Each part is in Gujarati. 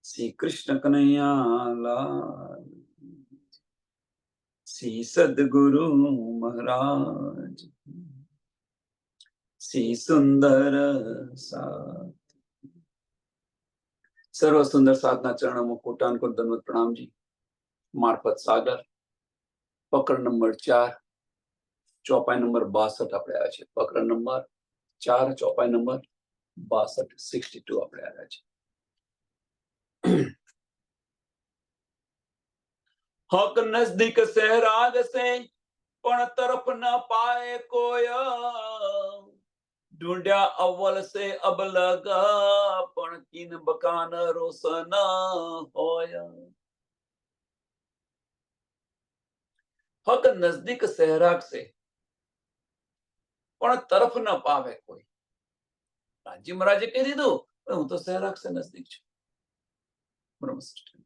શ્રી કૃષ્ણ કનૈયા લાલ, શ્રી સદગુરુ મહારાજ, શ્રી સુંદર સાથ. સર્વ સુંદર સાધના ચરણોમાં કોટાનકોટ દંડવત પ્રણામજી. મારફત સાગર, પકડ નંબર 4, ચોપાઈ નંબર 62 આપણે આવ્યા છે. પકડ નંબર 4, ચોપાઈ નંબર 62, 62 આપણે આવ્યા છે. હક નજદીક સહેરાગ સે પણ તરફ ન પાए કોઈ, ઢૂંઢ્યા અવ્વલ સે અબ લગા પણ કિન બકાન રોશન હોય. હક નજદીક સહેરાગ સે પણ તરફ ન પાવે કોઈ. રાજી મહારાજે કહી દીધું હું તો સહેરાગ સે નજદીક છું. બ્રહ્મસૃષ્ટિ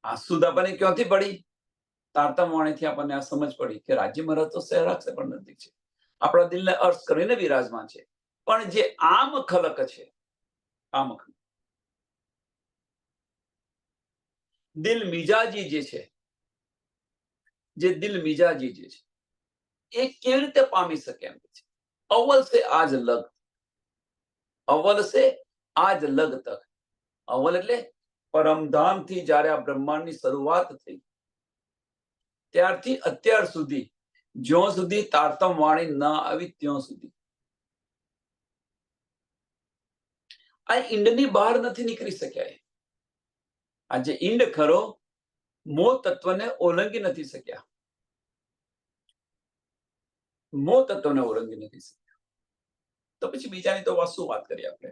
આ સુધ આપણને ક્યાંથી પડી? તારતમ વાણીથી આપણને આ સમજ પડી કે રાજ્ય મહારાજ તો સહેરાગ સે પણ નજદીક છે. આપણા દિલને અર્થ કરીને વિરાજમાન છે. પણ જે આમ ખલક છે, આમ દિલ મિજાજી જે છે, જે દિલ મિજાજી જે છે એ કેવી રીતે પામી શકે એમ છે. અવ્વલ સે આજ લગ, અવ્વલ સે આજ લગ તક. અવ્વલ એટલે પરમધામ થી જ્યારે આ બ્રહ્માંડની શરૂઆત થઈ ત્યારથી અત્યાર સુધી, જ્યાં સુધી તારતમ વાણી ન આવી ત્યાં સુધી આ ઈંડની બહાર નથી નીકળી શક્યા. આ જે ઈંડ ખરો મોહ તત્વને ઓળંગી નથી શક્યા. મોહ તત્વને ઓળંગી નથી શક્યા. તો પછી બીજાની તો શું વાત કરીએ આપણે.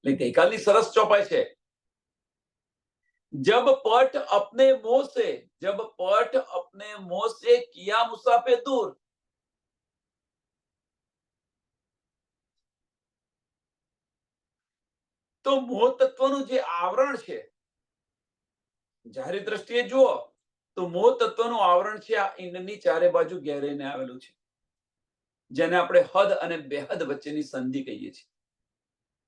ગઈકાલની સરસ ચોપાઈ છે. जब पट अपने मोह से, जब पट अपने मोह से किया मुसाफे दूर, તો મોહ તત્વનું જે આવરણ છે, જાહેર દ્રષ્ટિએ જુઓ તો મોહ તત્વનું આવરણ છે આ ઈંડની ચારે બાજુ ઘેરાઈને આવેલું છે, જેને આપણે હદ અને બેહદ વચ્ચેની સંધિ કહીએ છીએ.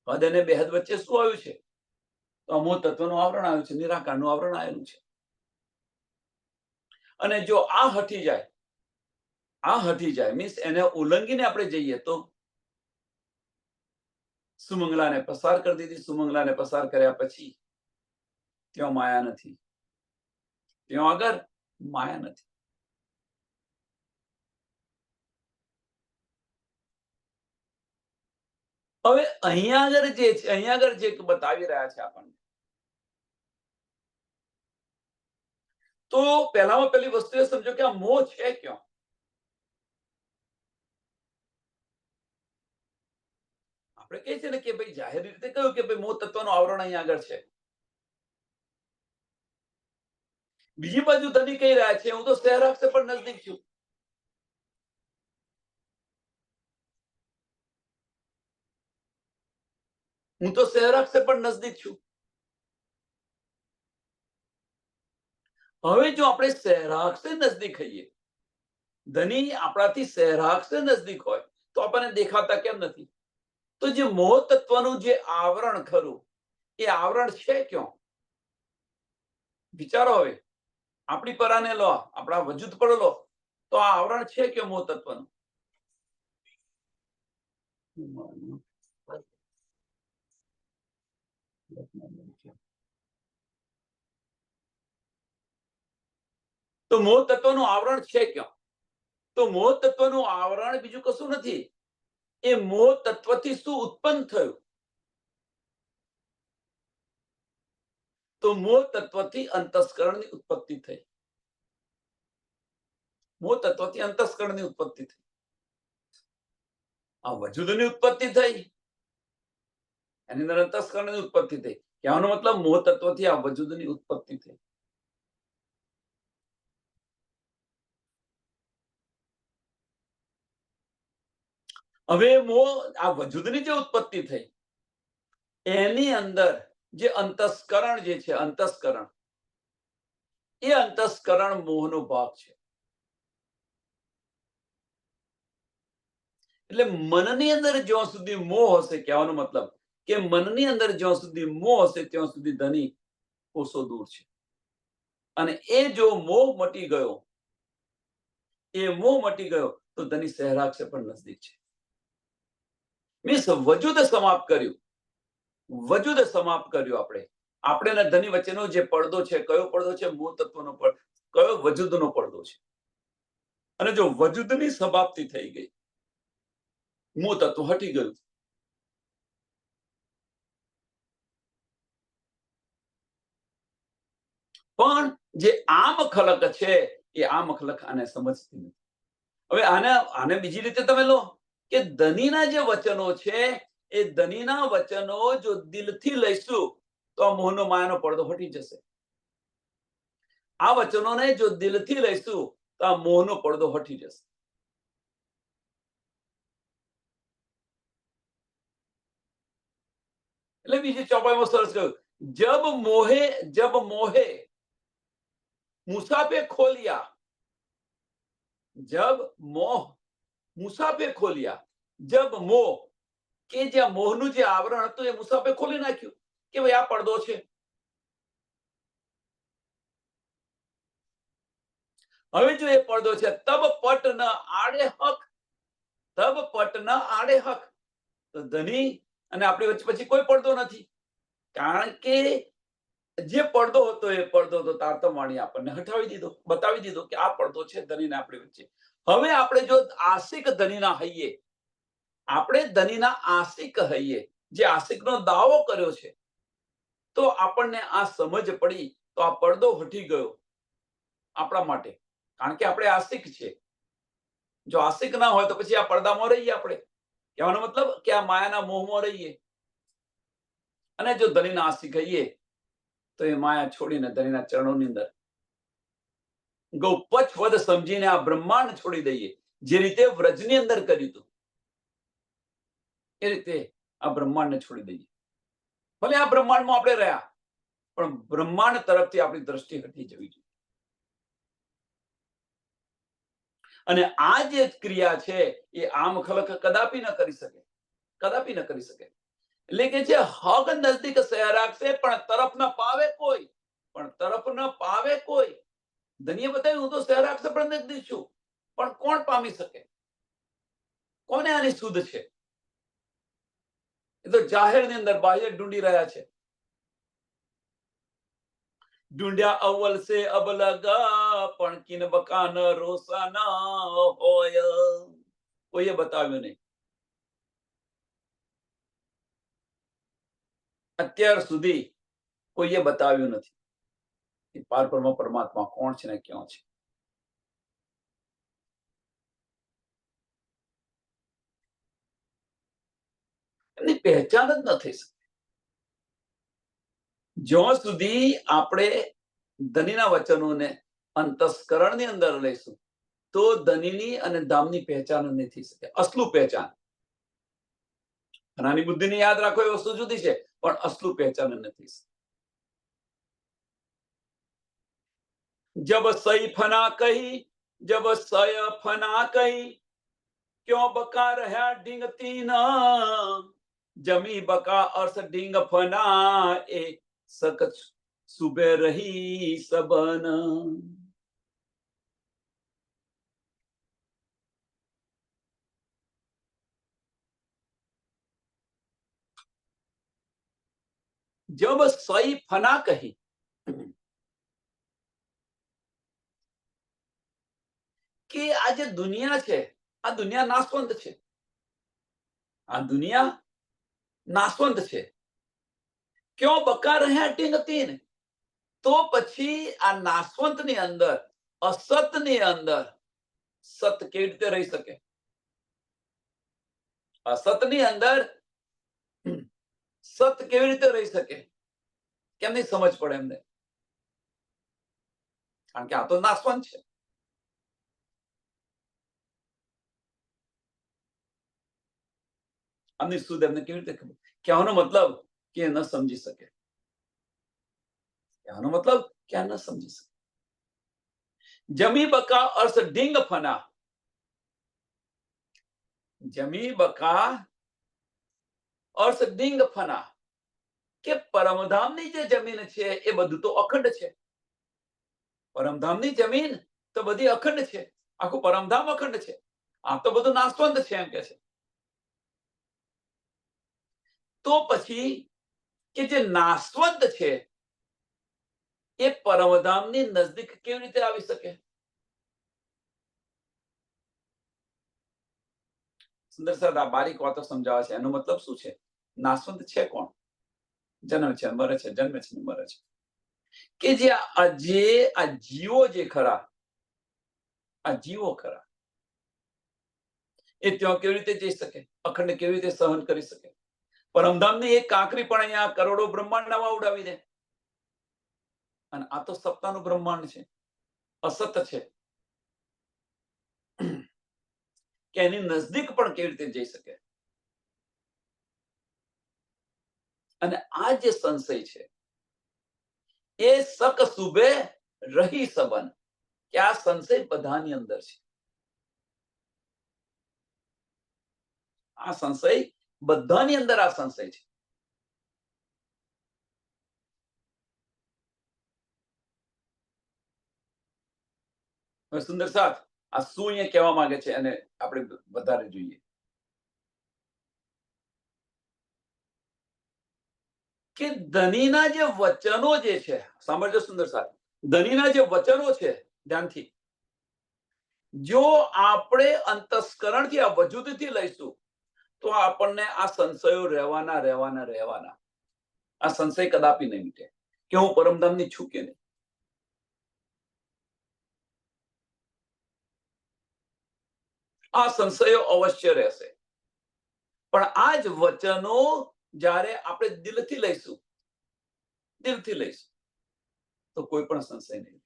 હદ અને બેહદ વચ્ચે શું આવ્યું છે? તો મોહ તત્વનું આવરણ આવ્યું છે, નિરાકારનું આવરણ આવેલું છે. અને જો આ હટી જાય મીન્સ એને ઉલ્લંઘીને આપણે જઈએ તો સુમંગલાને પસાર કરી દીધી. સુમંગલાને પસાર કર્યા પછી ત્યાં માયા નથી, ત્યાં આગળ માયા નથી. હવે અહીંયા આગળ જે બતાવી રહ્યા છે આપણને, તો પહેલામાં પહેલી વસ્તુ એ સમજો કે આ મોહ છે ક્યાં? આપણે કહીએ છીએ ને કે ભાઈ જાહેર રીતે કહ્યું કે ભાઈ મોહ તત્વનું આવરણ અહીંયા આગળ છે. બીજી બાજુ ધની કહી રહ્યા છે હું તો સહેરાગ સે પણ નજદીક છું. હું તો સહેરાગ સે પણ નજદીક છું. હવે જો આપણે સહેરાગ સે નજદીક હઈએ, ધની આપણાથી સહેરાગ સે નજદીક હોય તો આપણને દેખાતા કેમ નથી? તો જે મોહ તત્વનું જે આવરણ ખરું એ આવરણ છે ક્યાં? વિચારો. હવે આપણી પરાને લો, આપણા વજૂદ પર લો, તો આ આવરણ છે કે મોહ તત્વનું? તો મોહ તત્વનું આવરણ છે ક્યાં? તો મોહ તત્વનું આવરણ બીજું કશું નથી. એ મોહ તત્વથી શું ઉત્પન્ન થયું? તો મોહ તત્વથી અંતસ્કરણની ઉત્પત્તિ થઈ. મોહ તત્વથી અંતસ્કરણની ઉત્પત્તિ થઈ. આ વજૂદની ઉત્પત્તિ થઈ, એની અંદર અંતસ્કરણની ઉત્પત્તિ થઈ. કહેવાનો મતલબ મોહ તત્વથી આ વજૂદની ઉત્પત્તિ થઈ. હવે મોહ આ વજૂદની જે ઉત્પત્તિ થઈ એની અંદર જે અંતસ્કરણ જે છે, અંતસ્કરણ, એ અંતસ્કરણ મોહનો ભાગ છે. એટલે મનની અંદર જ્યાં સુધી મોહ હશે, કહેવાનો મતલબ કે મનની અંદર જ્યાં સુધી મોહ હશે ત્યાં સુધી ધની કોસો દૂર છે. અને એ જો મોહ મટી ગયો, એ મોહ મટી ગયો તો ધની સહેરાક્ષ પણ નજદીક છે. મીન્સ વજૂદ સમાપ્ત કર્યું, વજૂદ સમાપ્ત કર્યું. આપણે ને ધની વચ્ચેનો જે પડદો છે, કયો પડદો છે? મૂળ તત્વનો પડદો, કયો? વજૂદનો પડદો છે. અને જો વજૂદની સમાપ્તિ થઈ ગઈ, મૂળ તત્વ હટી ગયું, પણ જે આમ ખલક છે એ આમ ખલક આને સમજતી નથી. હવે આને બીજી રીતે તમે લો કે ધનીના જે વચનો છે એ ધનીના વચનો જો દિલથી લઈશું તો આ મોહનો માયાનો પડદો હટી જશે. આ વચનોને જો દિલથી લઈશું તો આ મોહનો પડદો હટી જશે. એટલે બીજી ચોપાઈમાં સરસ કહ્યું, જબ મોહે મુસાફે ખોલિયા, જબ મોહ મુસાફે ખોલિયા, જબ મોહ, કે જ્યાં મોહનું જે આવરણ હતું એ મુસાફે ખોલી નાખ્યું કે ભાઈ આ પડદો છે. હવે જો એ પડદો છે, તબ પટ ન આડે હક, તબ પટ ન આડે હક. તો ધની અને આપણી વચ્ચે પછી કોઈ પડદો નથી, કારણ કે જે પડદો હતો એ પડદો તો તારતમવાણી આપણને હટાવી દીધો, બતાવી દીધો કે આ પડદો છે ધનીને આપણી વચ્ચે. હવે આપણે જો આશિક ધનીના હૈયે, આપણે ધનીના આશિક હૈયે જે આશિકનો દાવો કર્યો છે, તો આપણને આ સમજ પડી તો આ પડદો હટી ગયો આપણા માટે, કારણ કે આપણે આશિક છે. જો આશિક ના હોય તો પછી આ પડદામાં રહીએ આપણે. કહેવાનો મતલબ કે આ માયાના મોહમાં રહીએ. અને જો ધનીના આશિક હૈયે તો એ માયા છોડીને ધનીના ચરણોની અંદર ગૌપચવદ સમજીને આ બ્રહ્માંડ છોડી દઈએ. જે રીતે વ્રજની અંદર કર્યું હતું એ રીતે આ બ્રહ્માંડને છોડી દઈએ. ભલે આ બ્રહ્માંડમાં આપણે રહ્યા, પણ બ્રહ્માંડ તરફથી આપણી દ્રષ્ટિ હટી જવી જોઈએ. અને આ જે ક્રિયા છે એ આમ ખલક કદાપી ન કરી શકે, કદાપી ન કરી શકે. એટલે કે જે હગ નજદીક સહ્ય રાખશે પણ તરફ ન પાવે કોઈ, પણ તરફ ન પાવે કોઈ. ધનીએ બતાવ્યું હું તો સહ્ય રાખશે પણ નજદીક છું, પણ કોણ પામી શકે? કોને આની સુધ છે? એ તો જાહેરની અંદર બાહ્ય ઢૂંઢી રહ્યા છે. ઢૂંઢ્યા અવ્વલ સે અબ લગા, પણ કિન બકા ન રોસા ન હોય. કોઈએ બતાવ્યું નહીં. અત્યાર સુધી કોઈએ બતાવ્યું નથી કે પારબ્રહ્મ પરમાત્મા કોણ છે ને ક્યાં છે. એની પહેચાન જ ન થઈ શકે. જ્યાં સુધી આપણે ધનીના વચનોને અંતસ્કરણની અંદર લઈશું તો ધનીની અને ધામની પહેચાન જ નહીં થઈ શકે. અસલું પહેચાન. નાની બુદ્ધિને યાદ રાખો એ વસ્તુ જુદી છે, પણ અસલું પહેચાન જ નથી. જબ સહી ફના કહી, જબ સય ફના કહી, ક્यों બકા રહ્યા ઢીંગતી ના, જમી બકા અર્થ ઢીંગ ફના એ સક સુબે રહી સબન. જબ સહી ફના કહી, કે આ જે દુનિયા છે, આ દુનિયા નાશવંત છે. આ દુનિયા નાશવંત છે. ક્यों બકા રહ્યા ટીંગતી ને, તો પછી આ નાશવંતની અંદર, અસતની અંદર સત કેવી રીતે રહી શકે? અસતની અંદર સત કેવી રીતે રહી શકે? કેમ નહીં સમજ પડે એમને? કારણ કે આ તો નાશવંત છે. આમની સુધ એમને કેવી રીતે ખબર? કહેવાનો મતલબ કે ન સમજી શકે. કહેવાનો મતલબ કે આ ન સમજી શકે. જમી બકા અર્થ ઢીંગ ફના. જમી બકા અર્થ ડિંગ ફના કે પરમધામની જે જમીન છે એ બધું તો અખંડ છે. પરમધામની જમીન તો બધી અખંડ છે. આખું પરમધામ અખંડ છે. આ તો બધું નાશવંત છે એમ કે છે. તો પછી કે જે નાશવંત છે એ પરમધામની નજદીક કેવી રીતે આવી શકે? સુંદર સર આ બારીક વાતો સમજાવે છે. એનો મતલબ શું છે? નાશવંત છે કોણ? જન્મ છે, મરે છે, જન્મે છે, મરે છે. કે જે આ જીવો જે ખરા, આ જીવો ખરા, એ ત્યાં કેવી રીતે જઈ શકે? અખંડ કેવી રીતે સહન કરી શકે? પરમધામની એક કાંકરી પણ અહીંયા કરોડો બ્રહ્માંડમાં ઉડાવી દે. અને આ તો સત્તાનું બ્રહ્માંડ છે, અસત છે, કે એની નજદીક પણ કેવી રીતે જઈ શકે? અને આ જે સંશય છે એ સક સુબે રહી સબન, કે આ સંશય બધાની અંદર છે. આ સંશય બધાની અંદર આ સંશય છે. હવે સુંદર સાથ આ શું અહીંયા કહેવા માંગે છે અને આપણે વધારે જોઈએ. કે ધનીના જે વચનો જે છે, સાંભળજો સુંદર સાથ, ધનીના જે વચનો છે, ધ્યાનથી, જો આપણે અંતસ્કરણથી આ વજૂદથી લઈશું તો આપણને આ સંશયો રહેવાના. આ સંશય કદાપી નહીં મીટે કે હું પરમધામની છું કે નહીં. આ સંશયો અવશ્ય રહેશે. પણ આ જ વચનો જ્યારે આપણે દિલથી લઈશું તો કોઈ પણ સંશય નહીં.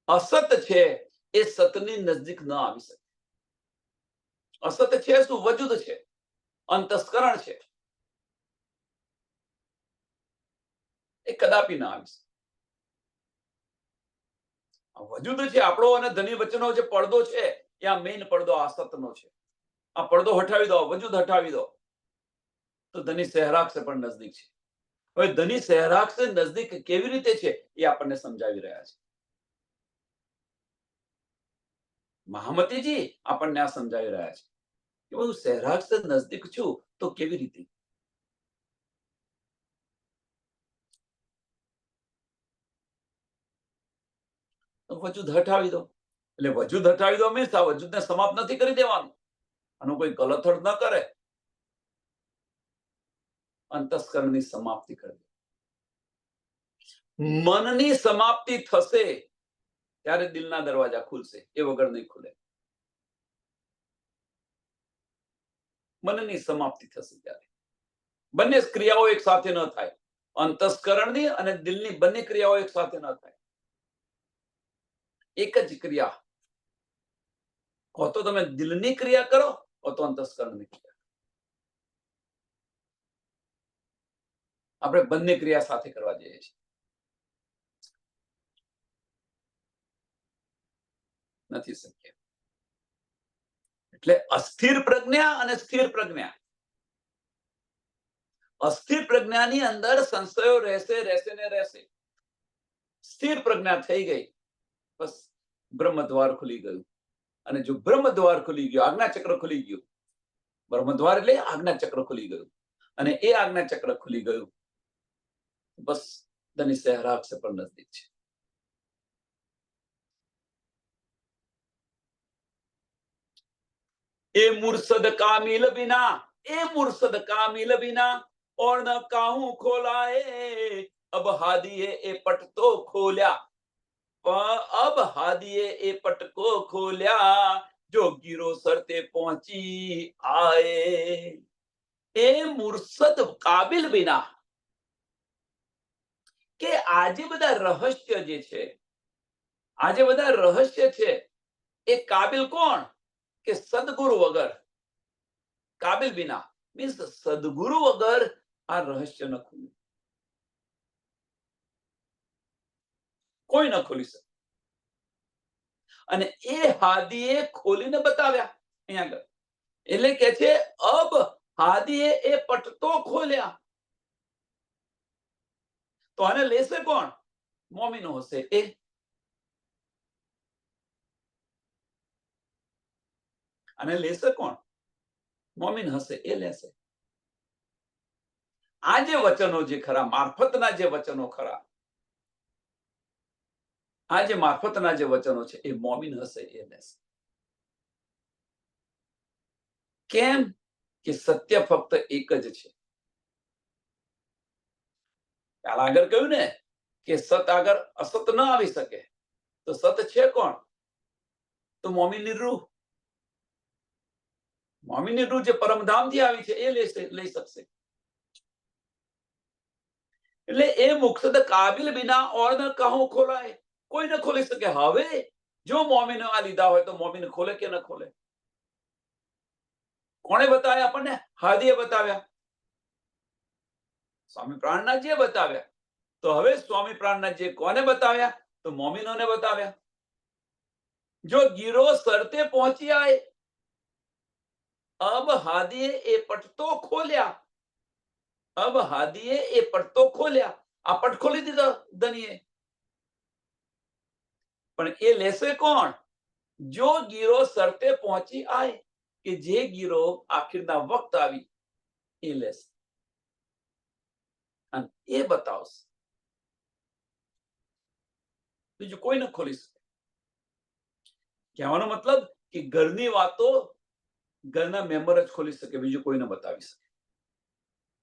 અસત છે એ સતની નજદીક ન આવી શકે. અસત છે શું? વજૂદ છે, અંતસ્કરણ છે, એ કદાપી ના આવી શકે. વજૂદ છે આપણો અને ધની વચ્ચેનો જે પડદો છે એ આ મેઇન પડદો અસતનો છે. આ પડદો હટાવી દો, વજૂદ હટાવી દો તો ધની સહેરાગ સે પણ નજદીક છે. હવે ધની સહેરાગ સે નજદીક કેવી રીતે છે એ આપણને સમજાવી રહ્યા છે. મહામતીજી આપણને આ સમજાવી રહ્યા છે કે હું સહેરાગ સે નજદીક છું તો કેવી રીતે? વજૂદ હટાવી દો. એટલે વજૂદ હટાવી દો મીન્સ આ વજૂદને સમાપ્ત નથી કરી દેવાનું. આનો કોઈ ગલત અર્થ ન કરે. અંતસ્કરણની સમાપ્તિ કરી દો. મનની સમાપ્તિ થશે ત્યારે દિલના દરવાજા ખુલશે, એ વગર નહીં ખુલે. મનની સમાપ્તિ થશે ત્યારે. બંને ક્રિયાઓ એક સાથે ન થાય. અંતસ્કરણની અને દિલની બંને ક્રિયાઓ એક સાથે ન થાય. એક જ ક્રિયા. કો તો તમે દિલની ક્રિયા કરો, કો તો અંતસ્કરણની ક્રિયા. આપણે બંને ક્રિયા સાથે કરવા જઈએ છીએ. નથી શક્ય. એટલે અસ્થિર પ્રજ્ઞા અને સ્થિર પ્રજ્ઞા. અસ્થિર પ્રજ્ઞાની અંદર સંશયો રહેશે. સ્થિર પ્રજ્ઞા થઈ ગઈ, બસ બ્રહ્મ દ્વાર ખુલી ગયું. અને જો બ્રહ્મ દ્વાર ખુલી ગયો, આજ્ઞા ચક્ર ખુલી ગયું. બ્રહ્મ દ્વાર એટલે આજ્ઞા ચક્ર ખુલી ગયું. અને એ આજ્ઞા ચક્ર ખુલી ગયું, બસ ધની સહેરાગ સે પણ નજદીક છે. એ મુર્શદ કામિલ बिना और न काहू खोलाए, अब हादिए ए पट तो खोल्या, अब हादिए ए पट को खोल्या, जो गिरो सरते पहुंची आए. એ મુર્શદ કાબિલ બિના, કે આજે બધા રહસ્ય જે છે, આજે બધા રહસ્ય છે એ કાબિલ કોણ? કે સદગુરુ વગર. કાબિલ બિના મીન્સ સદગુરુ વગર આ રહસ્ય ન ખુલ્યું. કોઈ ન ખોલી શકે. અને એ હાદીએ ખોલીને બતાવ્યા અહીંયા આગળ. એટલે કે છે અબ હાદીએ એ પટતો ખોલ્યા. તો આને લેશે કોણ? મોમીનો હશે એ. અને લેશે કોણ? મોમીન હશે એ લેશે. આ જે વચનો જે ખરા, મારફતના જે વચનો ખરા, આ જે મારફતના જે વચનો છે એ મોમીન હશે એ લેશે. કેમ? કે સત્ય ફક્ત એક જ છે. કાલ આગળ કહ્યું ને કે સત આગળ અસત ન આવી શકે. તો સત છે કોણ? તો મોમીનની રૂહ. મોમીનની રૂહ જે પરમધામથી આવી છે એ લઈ શકશે. એટલે એ મુકસદ કાબિલ બિના ઓર ન કહું ખોલાય. કોઈ ન ખોલી શકે. હવે જો મોમીન આ લીધા હોય તો મોમીન ખોલે કે ન ખોલે? કોણે બતાવ્યા આપણને? હાદીએ બતાવ્યા. સ્વામી પ્રાણનાથજીએ બતાવ્યા. તો હવે સ્વામી પ્રાણનાથજીએ કોને બતાવ્યા? તો મોમીનોને બતાવ્યા. જો ગીરો શરતે પહોંચી આए, अब हादीए એ પટતો ખોલ્યા. अब हादीए એ પટતો ખોલ્યા. આ પટ ખોલી દીધો ધનીએ. પણ એ લેશે કોણ? જો ગીરો શરતે પહોંચી આए, કે જે ગીરો આખિરના વખત આવી એ લેશે અને એ બતાવશે. બીજું કોઈ ન ખોલી શકે. કહેવાનો મતલબ કે ઘરની વાતો ઘરના મેમ્બર જ ખોલી શકે, બીજું કોઈ ન બતાવી શકે.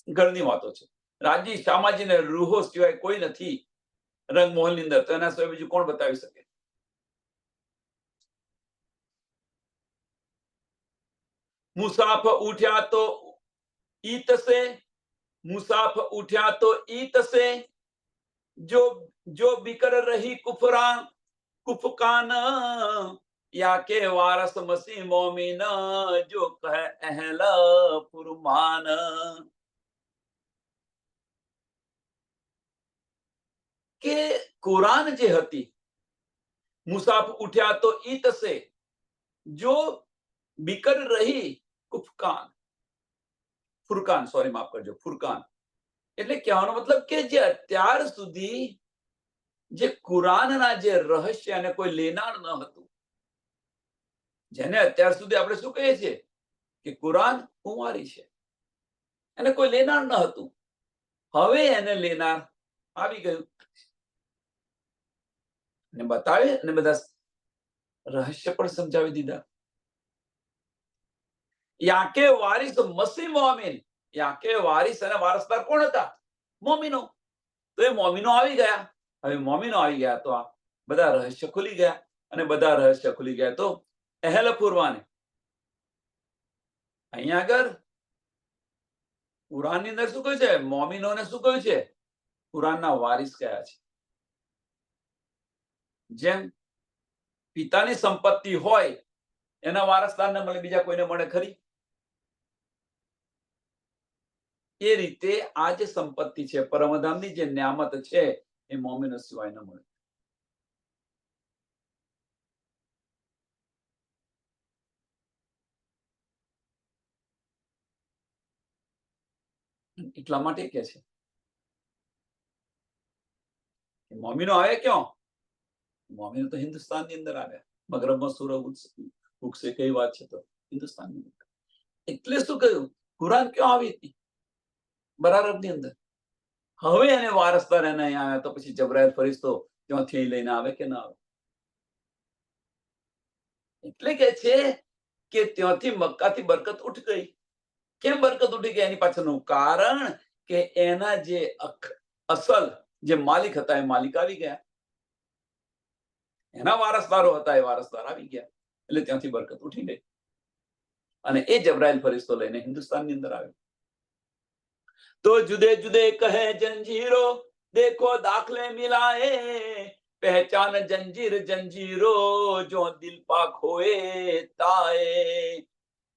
ઘરની વાતો છે. રાજી શામાજી ને રૂહો સિવાય કોઈ નથી રંગમોહન ની અંદર. તો એના સિવાય બીજું કોણ બતાવી શકે? મુસાફ ઉઠ્યા તો ઈત સે, મુસાફ ઉઠ્યા તો ईत से, जो बिकर रही कुफरान कुफकान, या के वारस मसी मोमिन, जो कह अहल फुरमान. કે કુરાન જે હતી, મુસાફ ઉઠ્યા તો ઈત સે, જો बिकर रही कुफकान, फुरकान, સોરી માફ કરજો, ફુરકાન. એટલે કહેવાનો મતલબ કે જે અત્યાર સુધી જે કુરાનના જે રહસ્ય અને કોઈ લેનાર ન હતું, જેને અત્યાર સુધી આપણે શું કહીએ છીએ કે કુરાન કુંવારી છે, એને કોઈ લેનાર ન હતું, હવે એને લેનાર આવી ગયું અને બતાવે અને બધા રહસ્ય પણ સમજાવી દીધા. યાકે વારિસ મસી મોમિન, યાકે વારિસ અને વારસદાર કોણ હતા? મોમિનો. તો એ મોમિનો આવી ગયા. હવે મોમિનો આવી ગયા તો આ બધા રહસ્ય ખુલી ગયા. અને બધા રહસ્ય ખુલી ગયા તો અહેલ ફુરવાને. અહીંયા આગળ કુરાનની અંદર શું કહ્યું છે? મોમિનોને શું કહ્યું છે? કુરાનના વારિસ કયા છે. જેમ પિતાની સંપત્તિ હોય એના વારસદારને મળે, બીજા કોઈને મળે ખરી? એ રીતે આ જે સંપત્તિ છે, પરમધામની જે ન્યામત છે, એ મોમિનો સિવાય ન મળે. એટલા માટે કે છે મોમિનો આવે ક્યાં? મોમિનો તો હિન્દુસ્તાનની અંદર આવ્યા. મગરબમાં સૂરજ ઉગશે કઈ વાત છે તો હિન્દુસ્તાનની અંદર. એટલે શું કહ્યું? કુરાન ક્યાં આવી હતી? બરારબની અંદર. હવે એને વારસદાર એને અહીંયા આવ્યા તો પછી જબરાઈલ ફરિશ્તો ત્યાંથી લઈને આવે કે ના આવે? એટલે કે છે કે ત્યાંથી મક્કાથી બરકત ઉઠ ગઈ. કેમ બરકત ઉઠી ગઈ? એની પાછળનું કારણ કે એના જે અસલ જે માલિક હતા એ માલિક આવી ગયા, એના વારસદારો હતા એ વારસદાર આવી ગયા, એટલે ત્યાંથી બરકત ઉઠી ગઈ અને એ જબરાઈલ ફરિશ્તો લઈને હિન્દુસ્તાનની અંદર આવ્યો. તો જુદે જુદે કહે જંજીરો, देखो दाखले मिलाए, पहचान जंजीर जंजीरो, जो दिल पाक होए ताए.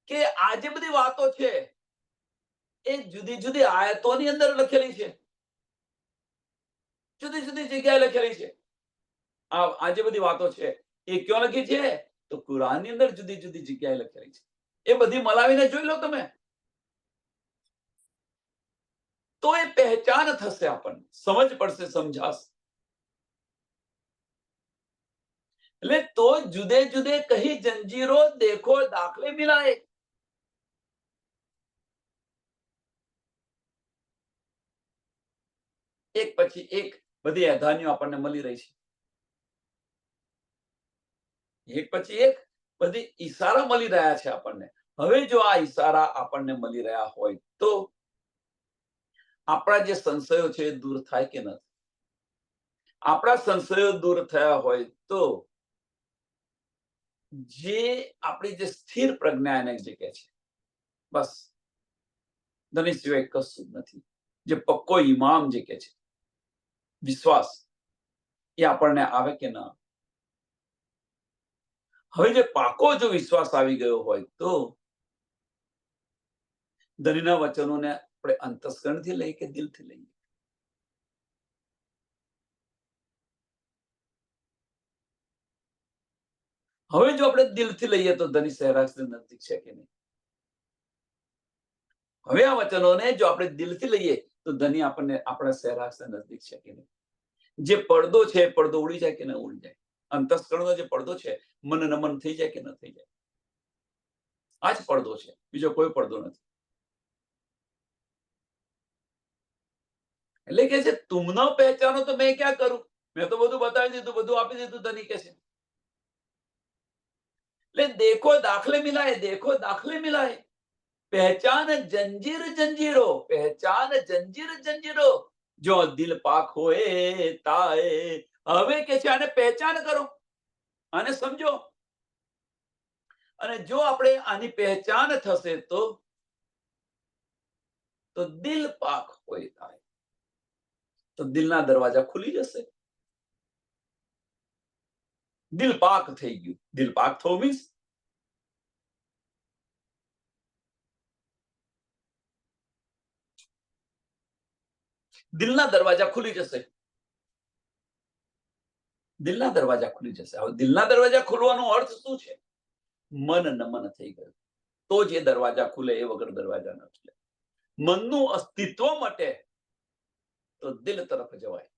કે આ જે બધી વાતો છે એ જુદી જુદી આયતોની અંદર લખેલી છે, જુદી જુદી જગ્યાએ લખેલી છે. આ જે બધી વાતો છે એ ક્યાં લખી છે? તો કુરાનની અંદર જુદી જુદી જગ્યાએ લખેલી છે. એ બધી મલાવીને જોઈ લો તમે, તો એ પહેચાન થશે, આપણને સમજ પડશે, સમજાશે. એટલે તો જુદે જુદે કહી જંજીરો દેખો દાખલે મિલાએ. એક પછી એક બધી અધાનીઓ આપણને મળી રહી છે. એક પછી એક બધી ઈશારા મળી રહ્યા છે આપણને. હવે જો આ ઈશારા આપણને મળી રહ્યા હોય તો આપણા જે સંશયો છે એ દૂર થાય કે નથી? આપણા સંશયો દૂર થયા હોય તો જે આપણી જે સ્થિર પ્રજ્ઞા એને જે કહે છે, બસ ધની સિવાય કશું જ નથી, જે પક્કો ઇમામ જે કહે છે, વિશ્વાસ, એ આપણને આવે કે ના? હવે જે પાકો જો વિશ્વાસ આવી ગયો હોય તો ધનીના વચનોને આપણે અંતસ્કરણથી લઈએ કે દિલથી લઈએ? હવે જો આપણે દિલથી લઈએ તો ધની સહેરાક્ષ નજીક છે કે નહીં? હવે આ વચનોને જો આપણે દિલથી લઈએ તો ધની આપણને આપણા સહેરાક્ષ નજદીક છે કે નહીં? જે પડદો છે પડદો ઉડી જાય કે ન ઉડી જાય? અંતસ્કરણનો જે પડદો છે મન નમન થઈ જાય કે ન થઈ જાય? આ જ પડદો છે, બીજો કોઈ પડદો નથી. એટલે કે છે તુમ ન પહેચાનો તો મેં ક્યાં કરું? મેં તો બધું બતાવી દીધું, બધું આપી દીધું. ધની કે છે એટલે દેખો દાખલે મિલાય, દેખો દાખલે મિલાય. પહેચાન જંજીર જંજીરો, પહેચાન જંજીર જંજીરો, જો દિલ પાક હોય તાએ. હવે કે છે આને પહેચાન કરો, આને સમજો, અને જો આપણે આની પહેચાન થશે તો દિલ પાક હોય થાય, તો દિલના દરવાજા ખુલી જશે. દિલ પાક થઈ ગયું. દિલ પાક થવું મીન્સ દિલના દરવાજા ખુલી જશે. દિલના દરવાજા ખુલી જશે. હવે દિલના દરવાજા ખુલવાનો અર્થ શું છે? મન નમન થઈ ગયું તો જ એ દરવાજા ખુલે, એ વગર દરવાજા ન ખુલે. મનનું અસ્તિત્વ માટે તો દિલ તરફ જવાય.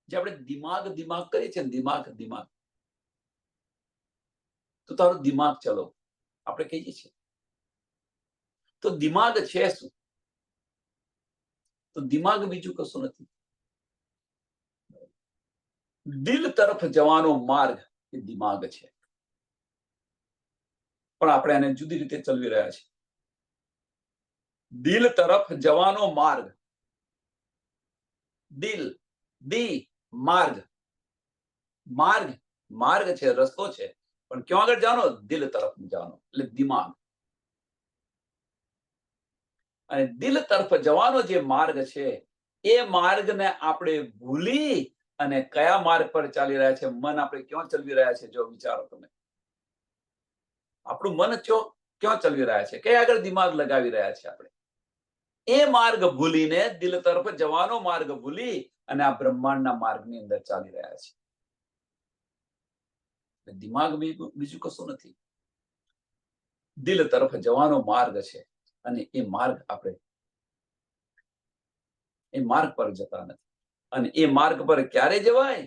જે આપણે દિમાગ દિમાગ કરીએ છીએ, દિમાગ દિમાગ, તો તારું દિમાગ ચલો આપણે કહીએ છીએ, તો દિમાગ છે શું? તો દિમાગ બીજું કશું નથી. દિલ તરફ જવાનો માર્ગ એ દિમાગ છે, પણ આપણે એને જુદી રીતે ચલવી રહ્યા છીએ. દિલ તરફ જવાનો માર્ગ, દિલ, દી, માર્ગ, માર્ગ, માર્ગ છે, રસ્તો છે, પણ ક્યાં આગળ જાનો? દિલ તરફ જાનો, એટલે દિમાગ. અને દિલ તરફ જવાનો જે માર્ગ છે એ માર્ગને આપણે ભૂલી અને કયા માર્ગ પર ચાલી રહ્યા છે? મન આપણે ક્યાં ચલવી રહ્યા છે? જો વિચારો તમે, આપણું મન ક્યાં ચલવી રહ્યા છે? કયા આગળ દિમાગ લગાવી રહ્યા છે આપણે? એ માર્ગ ભૂલીને દિલ તરફ જવાનો માર્ગ ભૂલી અને આ બ્રહ્માંડના માર્ગની અંદર ચાલી રહ્યા છે. દિમાગ બીજું કશું નથી, દિલ તરફ જવાનો માર્ગ છે. અને એ માર્ગ આપણે એ માર્ગ પર જતા નથી. અને એ માર્ગ પર ક્યારે જવાય?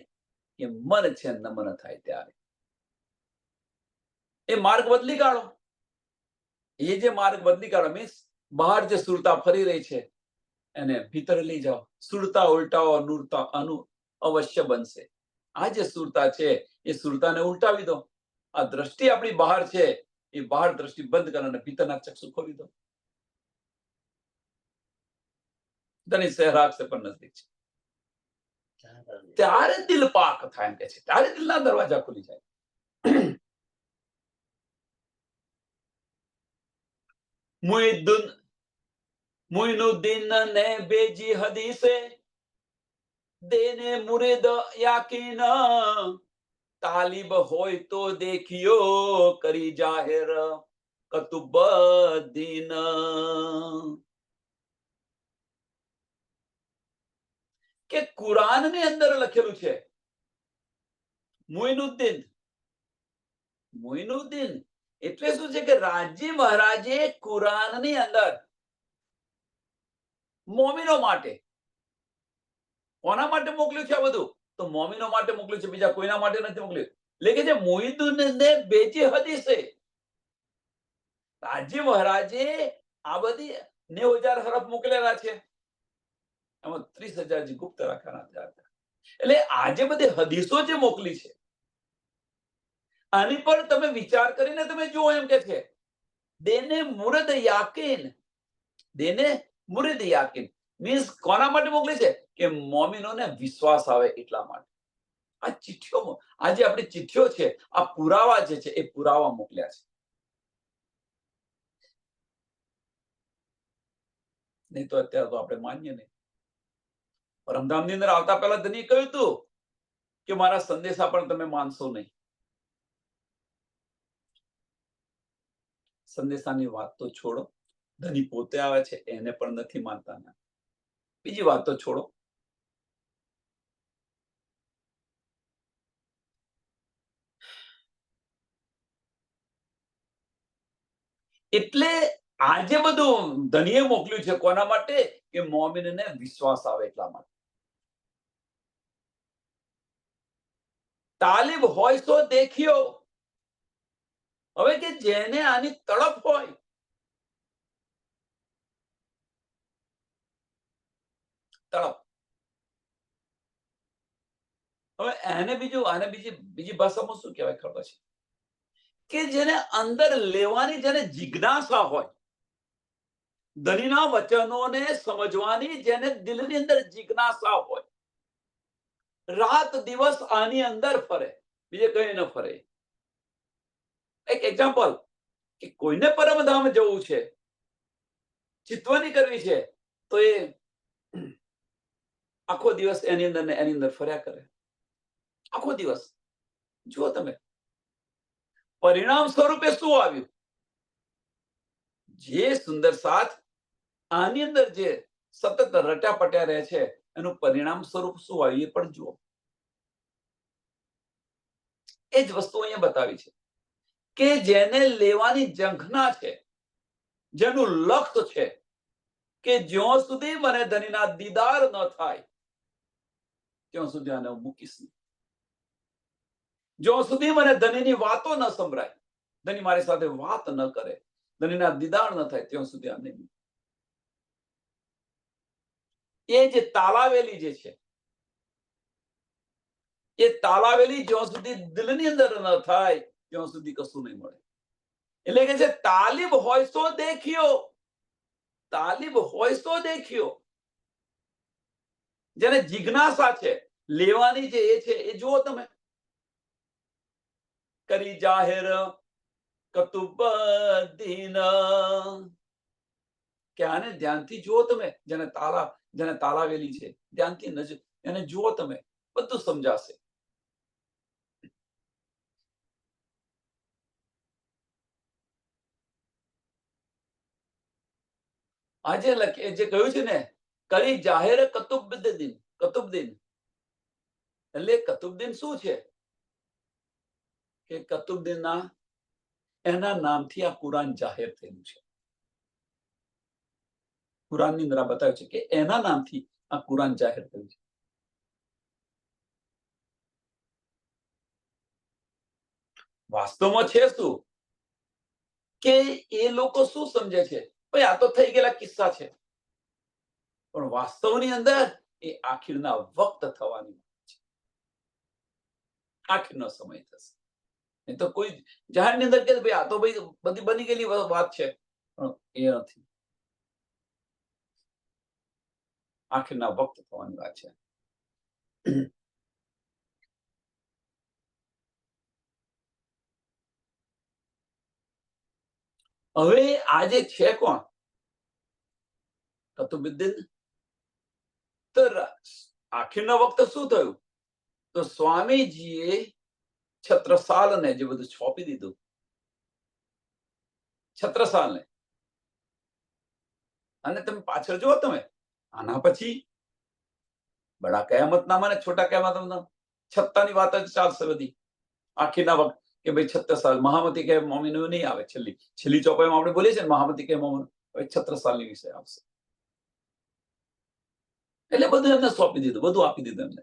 એ મન છે નમન થાય ત્યારે. એ માર્ગ બદલી કાઢો. એ જે માર્ગ બદલી કાઢો મીન્સ બહાર જે સુરતા ફરી રહી છે એને ભીતર લઈ જાઓ. સુરતા ઉલટાવો, નૂરતા અવશ્ય બનશે. આ જે સુરતા છે એ સુરતાને ઉલટાવી દો. આ દ્રષ્ટિ આપણી બહાર છે એ બહાર દ્રષ્ટિ બંધ કરો અને ભીતરના ચક્ષુ ખોલી દો. ધની સહેરાગ સે પણ નજદીક છે. ત્યારે દિલ પાક થાય એમ કે છે, ત્યારે દિલના દરવાજા ખુલી જાય. મુઈનુદ્દીન ને બેજી હદીસે દેને મુરીદ યાકીન, તાલિબ હોય તો દેખિયો કરી જાહેર કતુબદ્દીન. કે કુરાનની અંદર લખેલું છે મોઇનુદ્દીન. મોઇનુદ્દીન એટલે શું છે કે રાજી મહારાજે કુરાનની અંદર મોમિનો માટે, કોના માટે મોકલ્યું છે આ બધું? તો મોમિનો માટે મોકલ્યું છે, બીજા કોઈના માટે નથી મોકલ્યું. એટલે કે જે મોઇનુદ્દીનને બેચી હદીસે રાજી મહારાજે આ બધી 90,000 હરફ મોકલેલા છે, એમાં 30,000 જે ગુપ્ત રાખવાના હતા. એટલે આજે બધી હદીસો જે મોકલી છે, આની પર તમે વિચાર કરીને તમે જુઓ. એમ કે છે દેને મુરદ યાકીન, દેને મુરદ યાકીન મીન્સ કોના માટે મોકલી છે? કે મોમિનોને વિશ્વાસ આવે એટલા માટે. આ ચિઠ્ઠીઓ, આજે આપણી ચિઠ્ઠીઓ છે, આ પુરાવા જે છે એ પુરાવા મોકલ્યા છે. નહીં તો અત્યારે તો આપણે માનીએ નહીં. પરમધામની અંદર આવતા પહેલા ધણીએ કહ્યું હતું કે મારા સંદેશા પણ તમે માનશો નહીં. સંદેશાની વાત તો છોડો, ધણી પોતે આવે છે એને પણ નથી માનતા. બીજી વાત તો છોડો. એટલે આજે બધું ધણીએ મોકલ્યું છે કોના માટે? કે મોમિનને વિશ્વાસ આવે એટલા માટે. તાલીબ હોય તો દેખ્યો. હવે કે જેને આની તડપ હોય, તડપ, હવે એને બીજું, આને બીજી ભાષામાં શું કહેવાય ખબર છે? કે જેને અંદર લેવાની જેને જિજ્ઞાસા હોય, ધણીના વચનોને સમજવાની જેને દિલની અંદર જિજ્ઞાસા હોય, રાત દિવસ આની અંદર ફરે, બીજે કઈ ન ફરે. એક એક્ઝામ્પલ, કે કોઈને પરમધામ જવું છે, ચિતવણી કરવી છે, તો એ આખો દિવસ એની અંદર ફર્યા કરે, આખો દિવસ. જુઓ તમે પરિણામ સ્વરૂપે શું આવ્યું? જે સુંદર સાથ આની અંદર જે સતત રટ્યા પટ્યા રહે છે, એનું પરિણામ સ્વરૂપ શું આવ્યું એ પણ જુઓ. એ જ વસ્તુ અહીંયા બતાવી છે કે જેને લેવાની ઝંખના છે, જેનું લક્ષ્ય છે કે જ્યાં સુધી મને ધણીના દીદાર ન થાય ત્યાં સુધી આને હું મૂકીશ નહીં. જ્યાં સુધી મને ધણીની વાતો ન સંભળાય, ધણી મારી સાથે વાત ન કરે, ધણીના દીદાર ન થાય ત્યાં સુધી આ નહીં. એ જે તાલાવેલી જે છે, એ તાલાવેલી જ્યાં સુધી દિલની અંદર ન થાય ત્યાં સુધી કશું નહીં મળે. એટલે કે છે તાલીબ હોય તો દેખ્યો, તાલીબ હોય તો દેખ્યો. જેને જિજ્ઞાસા છે, લેવાની જે એ છે એ જુઓ તમે. કરી જાહેર કતુબદ્દીન, કે આને ધ્યાનથી જુઓ તમે. જેને તાલાવેલી છે, ધ્યાનથી નજર એને જુઓ તમે, બધું સમજાશે. આજે જે કહ્યું છે ને, કરી જાહેર કતુબદ્દીન, કતુબદ્દીન એટલે કતુબદ્દીન શું છે? કે કતુબદ્દીનના એના નામથી આ કુરાન જાહેર થયેલું છે. કુરાનની અંદર બતાવ્યું છે કે એના નામથી આ કુરાન જાહેર થયું છે. વાસ્તવમાં છે શું? કે એ લોકો શું સમજે છે, ભાઈ આ તો થઈ ગયેલા કિસ્સા છે, પણ વાસ્તવની અંદર એ આખીરના વખત થવાની છે, આખીરનો સમય થશે. એ તો કોઈ જાહેરની અંદર કે ભાઈ આ તો ભાઈ બધી બની ગયેલી વાત છે, પણ એ નથી. આખીરના વખત થવાની વાત છે. હવે આજે છે કોણ? કતુબુદ્દીન. તો આખીરનો વખત શું થયું? તો સ્વામીજીએ છત્રસાલને જે બધું છોપી દીધું, છત્રસાલને. અને તમે પાછળ જુઓ, તમે આના પછી બડા કયામતનામા ને છોટા કયામતનામા, છત્તાની વાત જ ચાલશે બધી. આખીના વખત કે ભાઈ 36 સાલ મહામતી કહે મોમીનું નહીં આવે. છેલ્લી ચોપાઈમાં આપણે બોલીએ છીએ મહામતી કહે મોમીનું, હવે 36 સાલની વિષય આવશે. એટલે બધું એમને સોંપી દીધું, બધું આપી દીધું એમને,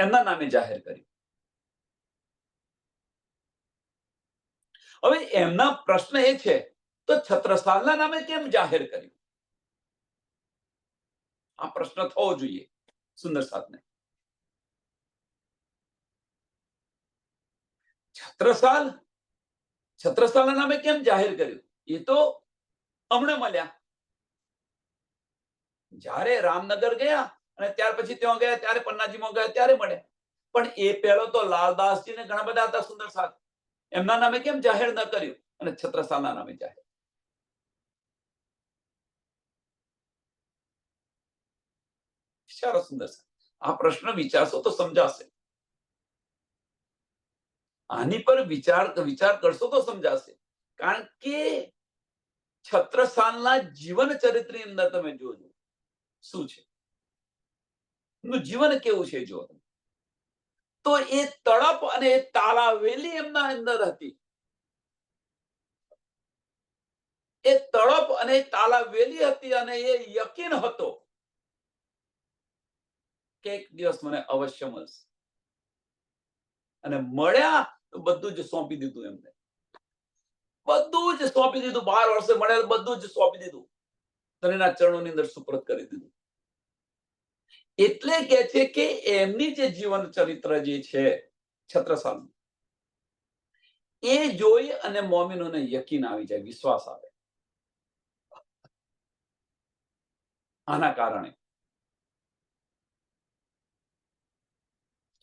એમના નામે જાહેર કર્યું. હવે એમના પ્રશ્ન એ છે તો છત્રસાલના નામે કેમ જાહેર કર્યું? આ પ્રશ્ન થવો જોઈએ સુંદર સાધને. છત્રસાલના નામે કેમ જાહેર કર્યું? એ તો હમણાં મળ્યા જ્યારે રામનગર ગયા અને ત્યાર પછી ત્યાં ગયા, ત્યારે પન્નાજીમાં ગયા ત્યારે મળ્યા. પણ એ પહેલો તો લાલદાસજી ને ઘણા બધા હતા સુંદર સાથ, એમના નામે કેમ જાહેર ન કર્યું અને છત્રસાલના નામે જાહેર? વિચારો સુંદર સાથ, આ પ્રશ્ન વિચારશો તો સમજાશે. આની પર વિચાર કરશો તો સમજાશે. કારણ કે છત્રસાલના જીવન ચરિત્રની અંદર તમે જોજો શું છે, એમનું જીવન કેવું છે જો, તો એ તડપ અને એ તાલાવેલી એમના અંદર હતી. એ તડપ અને તાલાવેલી હતી અને એ યકીન હતો કે એક દિવસ મને અવશ્ય મળશે. અને મળ્યા તો બધું જ સોંપી દીધું એમને, બધું જ સોંપી દીધું. 12 વર્ષે મળેલ બધું જ સોંપી દીધું, ધણીના ચરણોની અંદર સુપ્રત કરી દીધું. એટલે કે છે કે એમની જે જીવન ચરિત્ર જે છે છત્રસાલનું, એ જોઈ અને મોમીનોને યકીન આવી જાય, વિશ્વાસ આવે. આના કારણે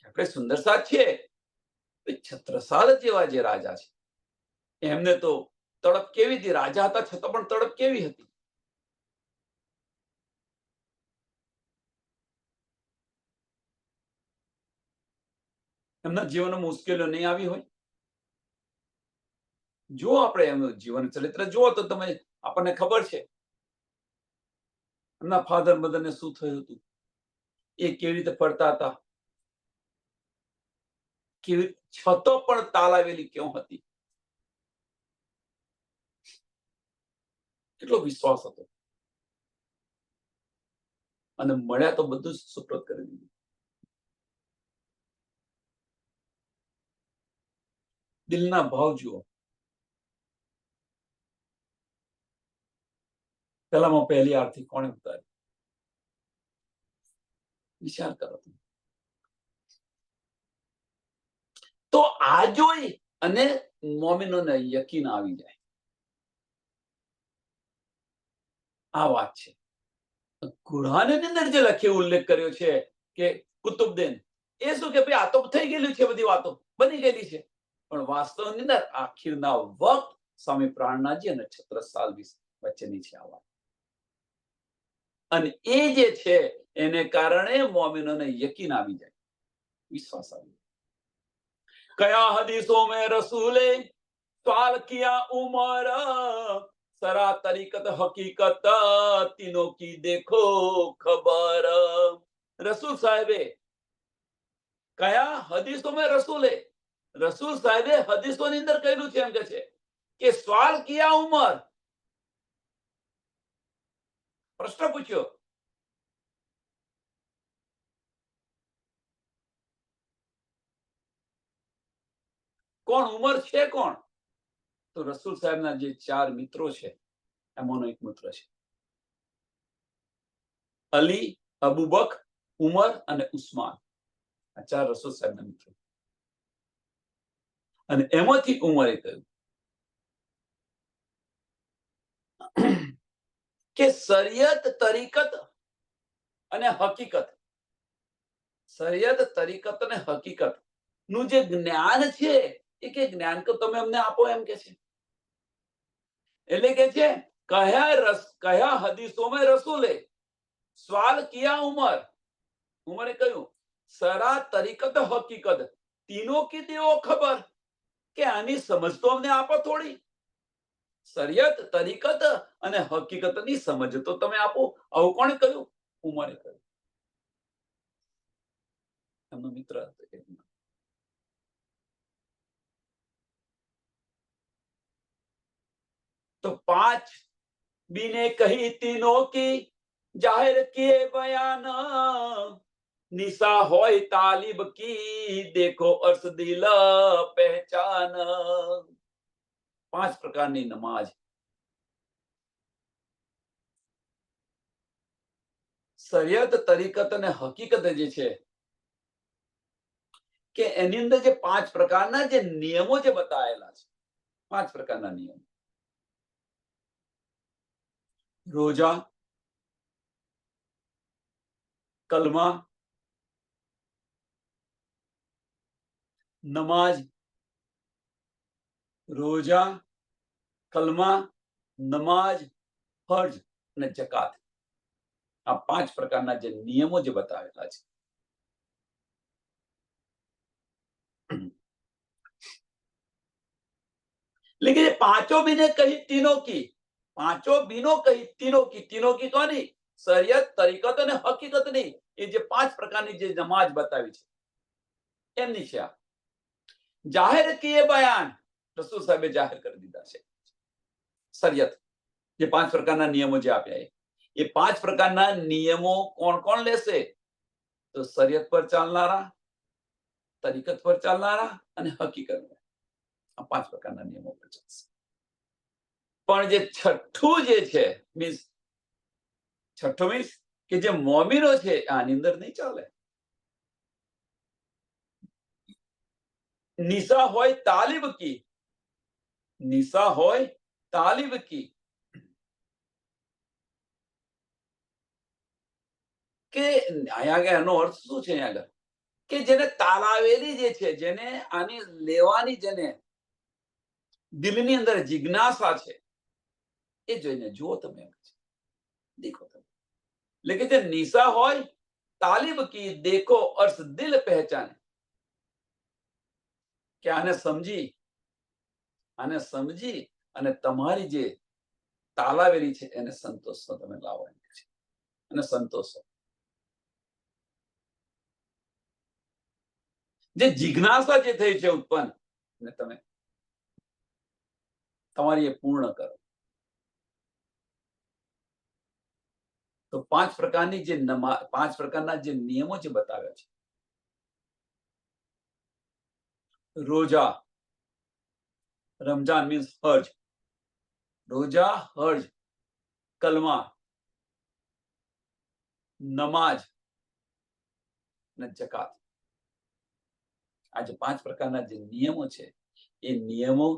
આપણે સુંદર સાથ છીએ, છત્રસાલ જેવા જે રાજા છે એમને તો તડપ કેવી હતી, રાજા હતા છતાં પણ તડપ કેવી હતી. એમના જીવનમાં મુશ્કેલીઓ નહીં આવી હોય? જો આપણે એમનું જીવન ચરિત્ર જુઓ તો તમે આપણને ખબર છે એમના ફાધર મધરને શું થયું હતું, એ કેવી રીતે ફરતા હતા, કેવી છતો પણ તાલાવેલી કેવું હતી, કેટલો વિશ્વાસ હતો. અને મળ્યા તો બધું જ સુપ્રત કરી દીધું. દિલના ભાવ જુઓ. પહેલામાં પહેલી આરતી કોણે ઉતારી? વિચાર કરો. તો આ જોઈ અને મોમીનોને યકીન આવી જાય. આ વાત છે. કુરાનની અંદર જે લખ્યો ઉલ્લેખ કર્યો છે કે કુતુબુદ્દીન, એ શું કે ભાઈ આ તો થઈ ગયેલું છે, બધી વાતો બની ગયેલી છે. પણ વાસ્તવની અંદર આખીરના વખત સ્વામી પ્રાણનાથજી અને છત્રસાલ વચ્ચેની છે આ વાત. અને એ જે છે એને કારણે મોમીનોને યકીન આવી જાય, વિશ્વાસ આવી જાય. કયા હદીસો મેં રસૂલે સવાલ કિયા ઉમર, સરા તરીકત હકીકત તીનો કી દેખો ખબર. રસૂલ સાહેબે કયા હદીસો મેં રસૂલ સાહેબે હદીસોની અંદર કહેલું છે એમ કે છે કે સવાલ કિયા ઉમર, પ્રશ્ન પૂછ્યો કોણ ઉમર છે કોણ? તો રસૂલ સાહેબના જે 4 મિત્રો છે એમાંનો એક મિત્ર છે અલી, અબુબકર, ઉમર અને ઉસ્માન. આ 4 રસૂલ સાહેબના મિત્રો. અને એમાંથી ઉમરે કહ્યું કે શરિયત તરીકત અને હકીકત, શરિયત તરીકત અને હકીકત નું જે જ્ઞાન છે એ કે જ્ઞાન તો તમે અમને આપો એમ કે છે. એટલે કે છે કયા હદીસોમાં રસૂલે સવાલ કિયા ઉમરે કહ્યું સરા તરીકત હકીકત તીનો કી દેવો ખબર, કે આની સમજ તો અમને આપો થોડી. શરિયત તરીકત અને હકીકતની સમજ તો તમે આપો. આવું કોણે કહ્યું? ઉમરે કહ્યું. એમનો મિત્ર હતો. तो 5 बीने कही तीनों की जाहिर किए बयान निशा होय तालिब की देखो अर्श दिल पहचान 5 પ્રકારની નમાજ શરિયત તરીકત અને હકીકત જે છે કે એની અંદર જે 5 પ્રકારના જે નિયમો જે બતાવેલા છે 5 પ્રકારના નિયમો રોજા કલમા નમાજ રોજા કલમા નમાજ ફર્જ અને જકાત આ 5 પ્રકારના જે નિયમો જે બતાવેલા છે लेकिन ये पांचों बीने कही तीनों की पांचों बीनों कही तीनों की कोनी शरीयत तरीकत અને હકીકત નહીં એ જે 5 પ્રકારની જે નમાજ બતાવી છે એમની છે જાહેર કિए બયાન રસૂલ સાહેબે જાહેર કરી દીધા છે શરીયત જે 5 પ્રકારના નિયમો જે આપ્યા એ 5 પ્રકારના નિયમો કોણ કોણ લેશે તો શરીયત પર ચાલનારા તરીકત પર ચાલનારા અને હકીકત આ 5 પ્રકારના નિયમો પર ચાલશે પણ જે છઠ્ઠું જે છે મીન્સ છઠ્ઠું મીન્સ કે જે મોમીનો છે આની અંદર નહીં ચાલે નિશા હોય તાલીબ કી નિશા હોય તાલીબ કી કે અહીંયા એનો અર્થ શું છે અહીંયા આગળ કે જેને તાલાવેલી જે છે જેને આની લેવાની જેને દિલની અંદર જિજ્ઞાસા છે એ જોઈને જુઓ તમે દેખો તમે लेकिन જે નિશા હોય તાલીબ કી દેખો અર્થ દિલ પહેચાને કે આને સમજી અને તમારી જે તાલાવેલી છે એને સંતોષો તમે લાવો છે અને સંતોષો જે જિજ્ઞાસા જે થઈ છે ઉત્પન્ન ને તમે તમારી એ પૂર્ણ કરો તો 5 પ્રકારની જે 5 પ્રકારના જે નિયમો જે બતાવ્યા છે રોજા રમજાન મીન્સ હજ રોજા હજ કલમા નમાજ અને જકાત આ જે 5 પ્રકારના જે નિયમો છે એ નિયમો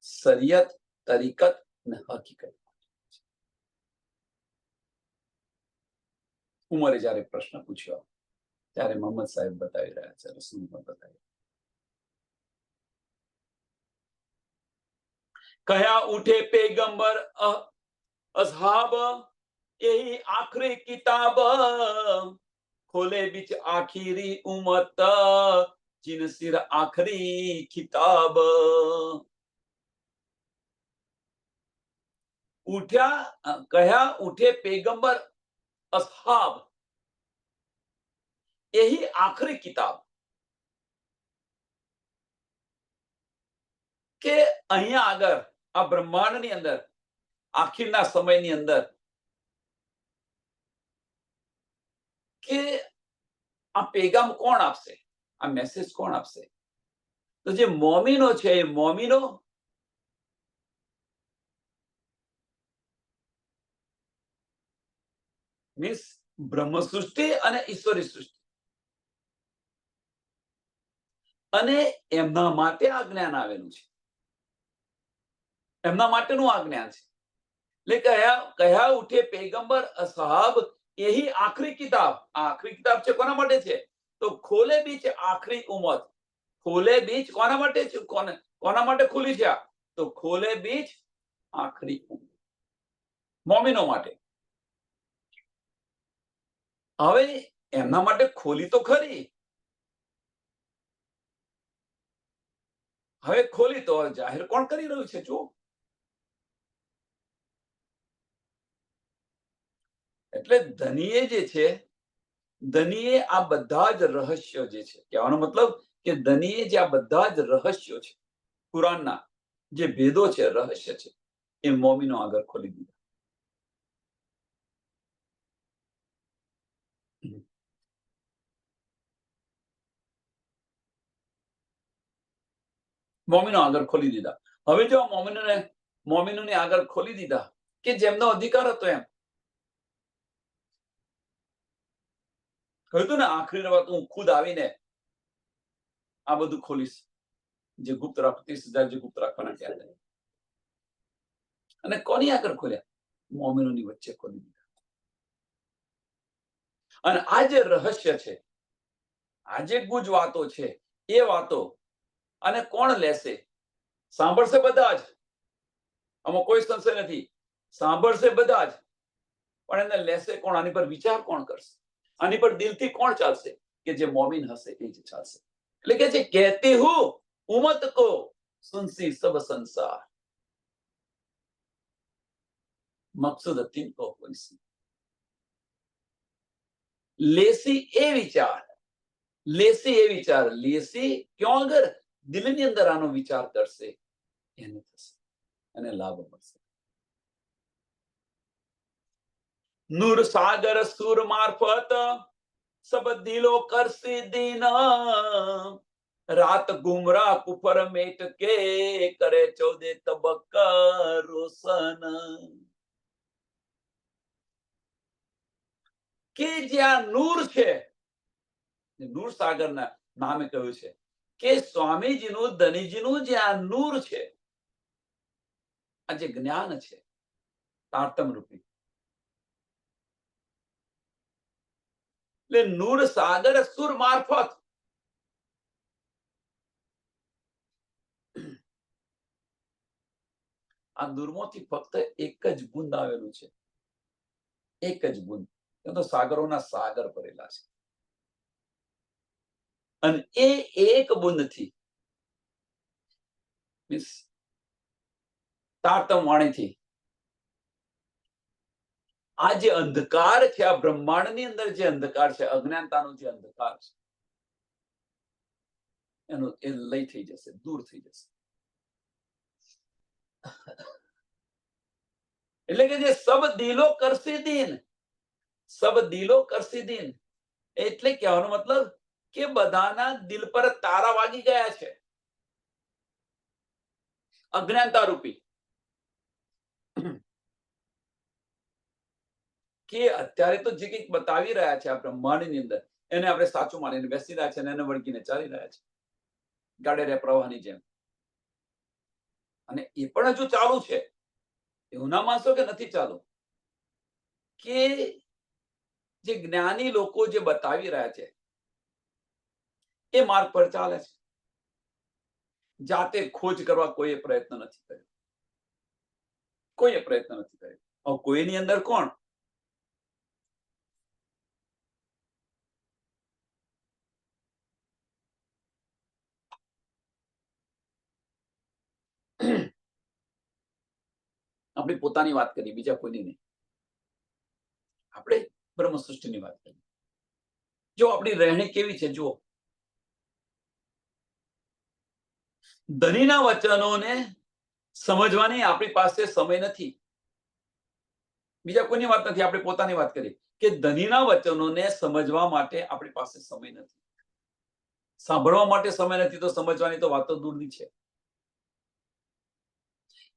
શરીયત તરીકત અને હકીકત ઉમરે જ્યારે પ્રશ્ન પૂછ્યો ત્યારે મોહમ્મદ સાહેબ બતાવી રહ્યા છે રસૂલ બતાવી કયા ઉઠે પેગંબર અસહાબ यही आखिरी किताब खोले बिच आखिरी उम्मत जिन सिर आखिरी किताब उठ्या कया उठे पैगंबर असहाब यही आखिरी किताब के અહીંયા આગળ આ બ્રહ્માંડની અંદર આખીરના સમયની અંદર કે આ પેગામ કોણ આપશે આ મેસેજ કોણ આપશે તો જે મોમીનો છે એ મોમીનો મીન્સ બ્રહ્મ સૃષ્ટિ અને ઈશ્વરી સૃષ્ટિ અને એમના માટે આ જ્ઞાન આવેલું છે એમના માટેનું આ જ્ઞાન છે એટલે કયા ઉઠે પેગંબર અસહાબ यही आखिरी किताब आखिरी किताब છે કોના માટે છે તો ખોલે બીચ આખરી ઉમ્મત ખોલે બીચ કોના માટે છે કોના માટે ખુલી છે તો ખોલે બીચ આખરી ઉમ્મત મોમીનો માટે હવે એમના માટે ખોલી તો ખરી હવે ખોલી તો જાહેર કોણ કરી રહ્યું છે જો એટલે ધનીએ જે છે ધનીએ આ બધા જ રહસ્યો જે છે કહેવાનો મતલબ કે ધનીએ જે આ બધા જ રહસ્યો છે કુરાનના જે ભેદો છે રહસ્ય છે એ મોમીનો આગળ ખોલી દીધા. મોમીનો આગળ ખોલી દીધા. હવે જો મોમીનોને આગળ ખોલી દીધા કે જેમનો અધિકાર હતો એમ કહ્યું હતું ને, આખરી વાત હું ખુદ આવીને આ બધું ખોલીશ, જે ગુપ્ત રાખ 30,000 જે ગુપ્ત રાખવાના ત્યાં. અને કોની આગળ ખોલ્યા? મોમીનોની વચ્ચે ખોલી દીધા. અને આ જે રહસ્ય છે, આ જે ગુજ વાતો છે, એ વાતો અને કોણ લેશે? સાંભળશે બધા જ, આમાં કોઈ સંશય નથી. સાંભળશે બધા જ, પણ એને લેશે કોણ? આની પર વિચાર કોણ કરશે? આની પર દિલથી કોણ ચાલશે? કે જે મોમીન હશે એ જ ચાલશે. એટલે કે જે કહેતી હું ઉમત કો સુનસી સબ સંસાર, મકસૂદ તીન કો કોઈસી. લેસી એ વિચાર, લેસી એ વિચાર, લેસી ક્यों? અગર દિલની અંદર આનો વિચાર કરશે એને થશે, એને લાભ મળશે. નૂર સાગર સુર મારફત સબ દિલો કરસી દીન, રાત ગુમરા કુફર મેટ કે કરે 14 તબક્કા રોશન. કે જ્યાં નૂર છે, નૂર સાગરના નામે કહ્યું છે કે સ્વામીજીનું, ધનીજીનું જ્યાં નૂર છે, આ જે જ્ઞાન છે તારતમ રૂપી, એટલે નૂર સાગર સુર મારફત, આ નૂરમાંથી ફક્ત એક જ બુંદ આવેલું છે, એક જ બુંદ. તો સાગરોના સાગર ભરેલા છે. અને એ એક બુંદથી, મીન્સ તારતમ વાણીથી, આ જે અંધકાર છે, આ બ્રહ્માંડની અંદર જે અંધકાર છે, અજ્ઞાનતાનો જે અંધકાર છે, એનો એ લઈ થઈ જશે, દૂર થઈ જશે. એટલે કે જે સબ દિલો કરસી દીન, સબ દિલો કરસી દીન, એટલે કહેવાનો મતલબ કે બધાના દિલ પર તારા વાગી ગયા છે, અજ્ઞાનતા રૂપી. કે અત્યારે તો જે કંઈક બતાવી રહ્યા છે આ બ્રહ્માંડની અંદર, એને આપણે સાચું માનીને બેસી રહ્યા છે અને એને વળગીને ચાલી રહ્યા છે, ગાડેરિયા પ્રવાહની જેમ. અને એ પણ હજુ ચાલુ છે, એવું ના માનશો કે નથી ચાલુ. કે જે જ્ઞાની લોકો જે બતાવી રહ્યા છે એ માર્ગ પર ચાલે છે. જાતે ખોજ કરવા કોઈએ પ્રયત્ન નથી કર્યો, કોઈએ પ્રયત્ન નથી કર્યો. કોઈની અંદર કોણ? આપણી પોતાની વાત કરી, બીજા કોઈની નહીં. આપણે બ્રહ્મ સૃષ્ટિની વાત કરી. જો આપણી રહેણી કેવી છે જુઓ. ધનીના વચનોને સમજવાની આપણી પાસે સમય નથી. બીજા કોઈની વાત નથી, આપણે પોતાની વાત કરી કે ધનીના વચનોને સમજવા માટે આપણી પાસે સમય નથી. સાંભળવા માટે સમય નથી તો સમજવાની તો વાતો દૂરની છે.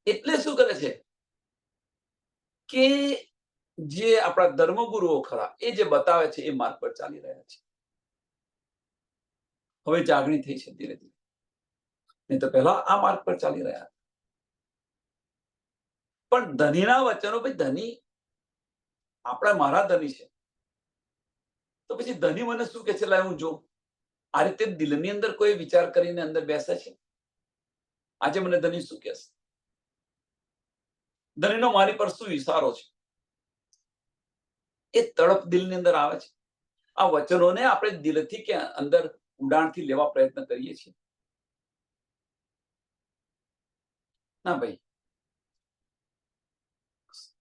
એટલે શું કરે છે કે જે આપણા ધર્મગુરુઓ ખરા એ જે બતાવે છે એ માર્ગ પર ચાલી રહ્યા છે. હવે જાગણી થઈ છે ધીરે ધીરે, નહીં તો પહેલા આ માર્ગ પર ચાલી રહ્યા. પણ ધનીના વચનો, ભાઈ ધની આપણા મારા ધની છે, તો પછી ધની મને શું કે છે લાય હું જો. આ રીતે દિલની અંદર કોઈ વિચાર કરીને અંદર બેસે છે. આજે મને ધની શું કહેશે? ધનીનો મારી પર શું વિચારો છે? એ તડપ દિલની અંદર આવે છે. આ વચનોને આપણે દિલથી કે અંદર ઊંડાણથી લેવા પ્રયત્ન કરીએ છીએ ના ભાઈ.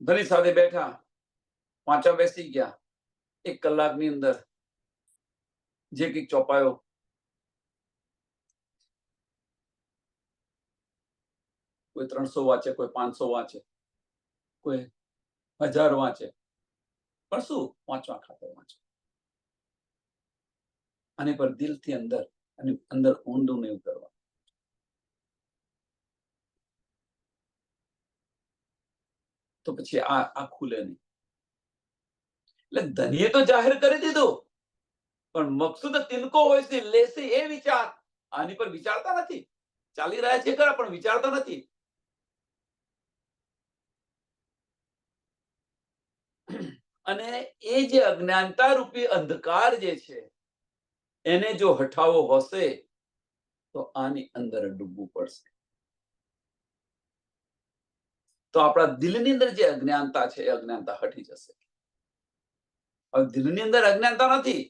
ધની સાથે બેઠા, વાંચા બેસી ગયા, 1 કલાકની અંદર જે કંઈક ચોપાયો, કોઈ 300 વાંચે, કોઈ 500 વાંચે, કોઈ 1000 વાંચે, પણ શું વાંચવા ખાતર વાંચે. આની પર દિલથી અંદર અને અંદર ઊંડું નહીં ઉતરવા. તો પછી આ ખુલે નહીં. એટલે ધનીએ તો જાહેર કરી દીધું, પણ મકસૂદ તિનકો હોય છે, લેશે એ વિચાર. આની પર વિચારતા નથી. ચાલી રહ્યા છે ખરા, પણ વિચારતા નથી. અને એ જે અજ્ઞાનતા રૂપી અંધકાર જે છે એને જો હટાવો હશે તો આની અંદર ડૂબવું પડશે. તો આપણા દિલની અંદર જે અજ્ઞાનતા છે એ અજ્ઞાનતા હટી જશે. હવે દિલની અંદર અજ્ઞાનતા નથી,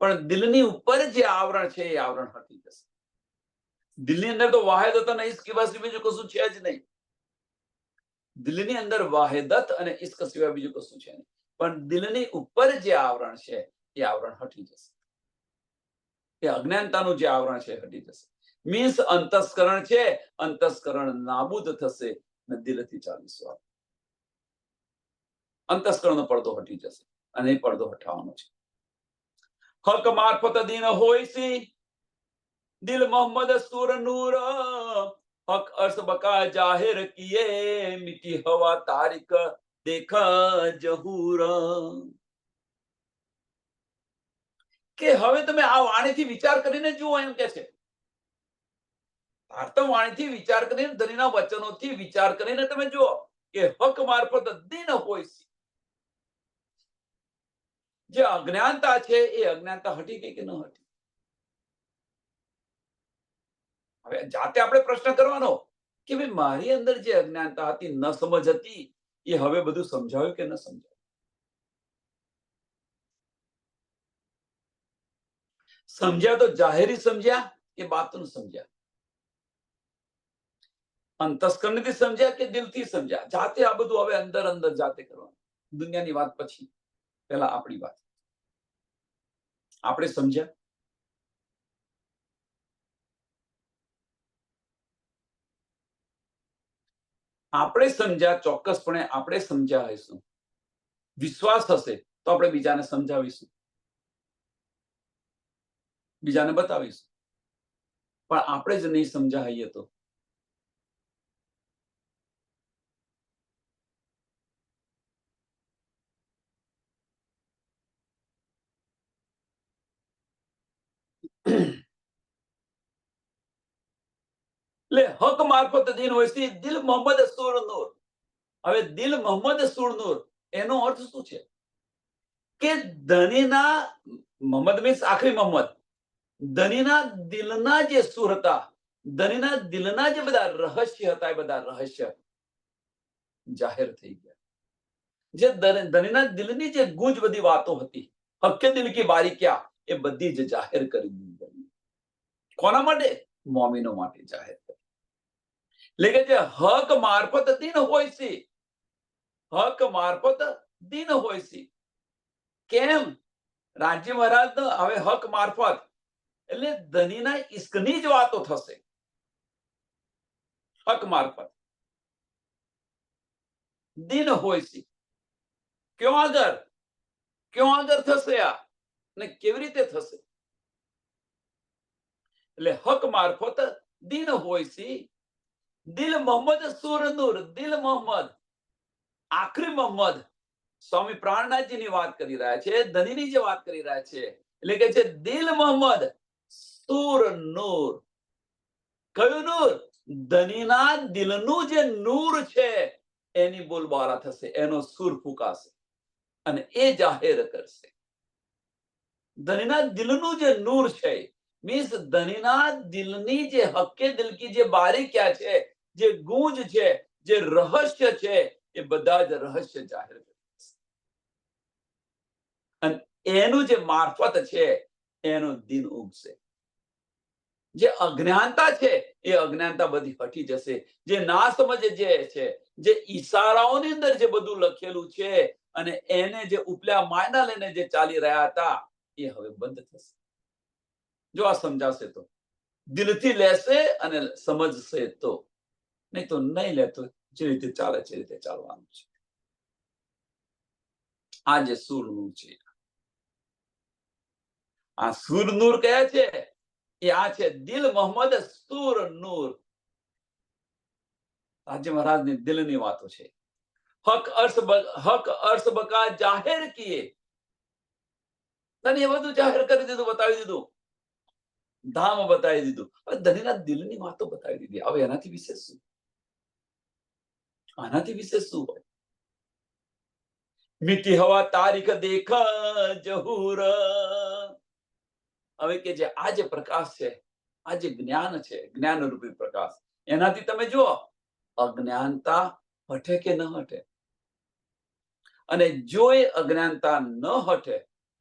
પણ દિલની ઉપર જે આવરણ છે એ આવરણ હટી જશે. દિલની અંદર તો વાહિદત અને ઇશ્ક સિવાય બીજું કશું છે જ નહીં. દિલની અંદર વાહિદત અને ઇશ્ક સિવાય બીજું કશું છે નહીં. પણ દિલની ઉપર જે આવરણ છે એ આવરણ હટી જશે. એ અજ્ઞાનતાનું જે આવરણ છે હટી જશે. મીન્સ અંતસ્કરણ છે, અંતસ્કરણ નાબૂદ થશે અને દિલથી ચાલીશું. અંતસ્કરણનો પડદો હટી જશે અને એ પડદો હટાવવાનો છે. હક મારફત દીન હોય સી દિલ મોહમ્મદ સુર નૂર હક અર્શ બકા જાહેર કિએ મીઠી હવા તારીખ દેખા જહૂર. કે હવે તમે આ વાણીથી વિચાર કરીને જુઓ એમ કે છે. વાણીથી વિચાર કરીને ધણીના વચનોથી વિચાર કરીને તમે જુઓ કે હક મારફત દિન હોય સી. જે અજ્ઞાનતા છે એ અજ્ઞાનતા હટી ગઈ કે ન હટી? હવે જાતે આપણે પ્રશ્ન કરવાનો કે ભાઈ મારી અંદર જે અજ્ઞાનતા હતી, ન સમજ હતી, એ હવે બધું સમજાવ્યું કે ન સમજાવ્યું? સમજ્યા તો જાહેરી સમજ્યા કે બાતનું સમજ્યા? અંતસ્કરણથી સમજ્યા કે દિલથી સમજ્યા? જાતે આ બધું હવે અંદર અંદર જાતે કરવાનું. દુનિયાની વાત પછી, પહેલા આપણી વાત. આપણે સમજ્યા? આપણે સમજ્યા, ચોક્કસપણે આપણે સમજ્યા હશું. વિશ્વાસ હશે તો આપણે બીજાને સમજાવીશું, બીજાને બતાવીશું. પણ આપણે જ નહીં સમજ્યા હઈએ તો એટલે હક મારફત દીન હોય છે દિલ મોહમ્મદ સુર નૂર. હવે દિલ મોહમ્મદ સુર નૂર એનો અર્થ શું છે? કે ધનીના, મોહમ્મદ મીન્સ આખરી મોહમ્મદ, ધનીના દિલના જે સુર હતા, ધનીના દિલના જે બધા રહસ્ય હતા, એ બધા રહસ્ય જાહેર થઈ ગયા. જે ધનીના દિલની જે ગૂંજ બધી વાતો હતી, હક્કે દિલ કી બારીક્યા, એ બધી જ જાહેર કરી દીધી. કોના માટે? મોમીનો માટે જાહેર કરી. એટલે કે જે હક મારફત દિન હોય છે, હક મારફત દિન હોય છે. કેમ? રાજ્ય મહારાજ હવે હક મારફત એટલે ધનીના ઇશ્કની જ વાતો થશે. હક મારફત દિન હોય છે. ક્યાં આગળ થશે આ ને કેવી રીતે થશે? એટલે હક મારફત દિન હોય છે. દિલ મોહમ્મદ સુર નૂર, દિલ મોહમ્મદ, આખરી મોહમ્મદ. સ્વામી પ્રાણનાથજીની વાત કરી રહ્યા છે, ધનીની જે વાત કરી રહ્યા છે. એટલે કે છે દિલ મોહમ્મદ સુર નૂર. કયું નૂર? ધનીના દિલનું જે નૂર છે એની બોલબાલા થશે, એનો સુર ફૂંકાશે અને એ જાહેર કરશે. ધનીના દિલનું જે નૂર છે, મીન્સ ધનીના દિલની જે હક્કે દિલ કી જે બારીક્યા છે, જે ગૂંજ છે, જે રહસ્ય છે, એ બધા જ રહસ્ય જાહેર કરશે. અને એનું જે મારફત છે એનું દિન ઉગશે. જે અજ્ઞાનતા છે એ અજ્ઞાનતા બધી હટી જશે. જે ના સમજ જે છે, જે ઈશારાઓની અંદર જે બધું લખેલું છે અને એને જે ઉપલા માયના લઈને જે ચાલી રહ્યા હતા એ હવે બંધ થશે. જો આ સમજાશે તો, દિલથી લેશે અને સમજશે તો. નહીં તો નહીં લે તો જે રીતે ચાલે છે રીતે ચાલવાનું છે. આ જે સૂરનૂર છે, આ સૂરનૂર કયા છે? એ આ છે દિલ મોહમ્મદ સૂરનૂર. રાજ્ય મહારાજની દિલની વાતો છે. હક અર્શ બકા જાહેર કીએ. તને એ બધું જાહેર કરી દીધું, બતાવી દીધું, ધામ બતાવી દીધું. હવે ધનીના દિલની વાતો બતાવી દીધી. હવે એનાથી વિશેષ શું? આનાથી વિશેષ શું હોય? મીઠી હવા તારીખ દેખા જહૂર. હવે કે જે આ જે પ્રકાશ છે, આ જે જ્ઞાન છે, જ્ઞાન રૂપી પ્રકાશ, એનાથી તમે જુઓ અજ્ઞાનતા હટે કે ન હટે. અને જો એ અજ્ઞાનતા ન હટે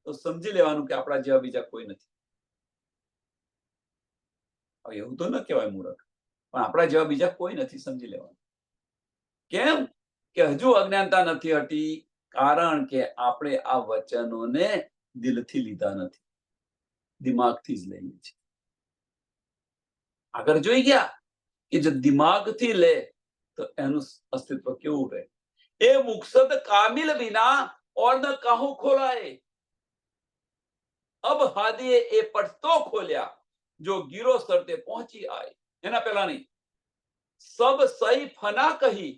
તો સમજી લેવાનું કે આપણા જેવા બીજા કોઈ નથી. એવું તો ન કહેવાય મૂર્ખ, પણ આપણા જેવા બીજા કોઈ નથી, સમજી લેવાનું. કેમ કે હજુ અજ્ઞાનતા નથી હટી? કારણ કે આપણે આ વચનોને દિલથી લીધા નથી, દિમાગથી જ લઈએ છીએ. આગળ જોઈ ગયા કે જો દિમાગથી લે તો એનું અસ્તિત્વ કેવું રહે? એ મુકસદ કામિલ વિના ઓર ન કાહું ખોલાય. અબ હાદીએ એ પટતો ખોલ્યા જો ગીરો સરતે પહોંચી આય. એના પહેલા નહીં. સબ સહી ફના કહી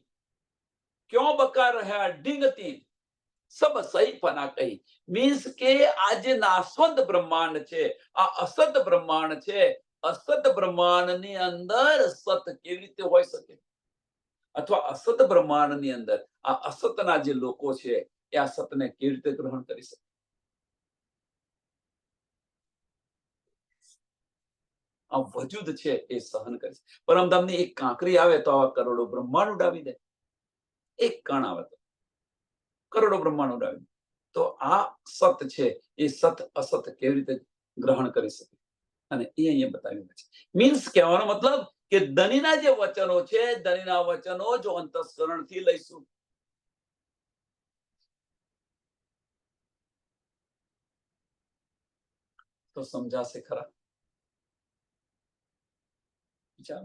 ક્यों બકા રહ્યા ડીંગતી. સબ સહી ફના કહી મીન્સ કે આ જે નાશવંત બ્રહ્માંડ છે, આ અસત બ્રહ્માંડ છે, અસત બ્રહ્માંડની અંદર સત કેવી રીતે હોઈ શકે? અથવા અસત બ્રહ્માંડની અંદર આ અસતના જે લોકો છે એ આ સતને કેવી રીતે ગ્રહણ કરી શકે? આ વજૂદ છે એ સહન કરે છે. પરમધામની એક કાંકરી આવે તો આવા કરોડો બ્રહ્માંડ ઉડાવી દે. એક કણ આવે તો કરોડો બ્રહ્માંડ ઉડાવી દે. તો આ સત છે એ સત અસત કેવી રીતે ગ્રહણ કરી શકે? અને એ અહીંયા બતાવ્યું છે. મીન્સ કહેવાનો મતલબ કે ધનીના જે વચનો છે, ધનીના વચનો જો અંતસ્કરણથી લઈશું તો સમજાશે ખરા? વિચાર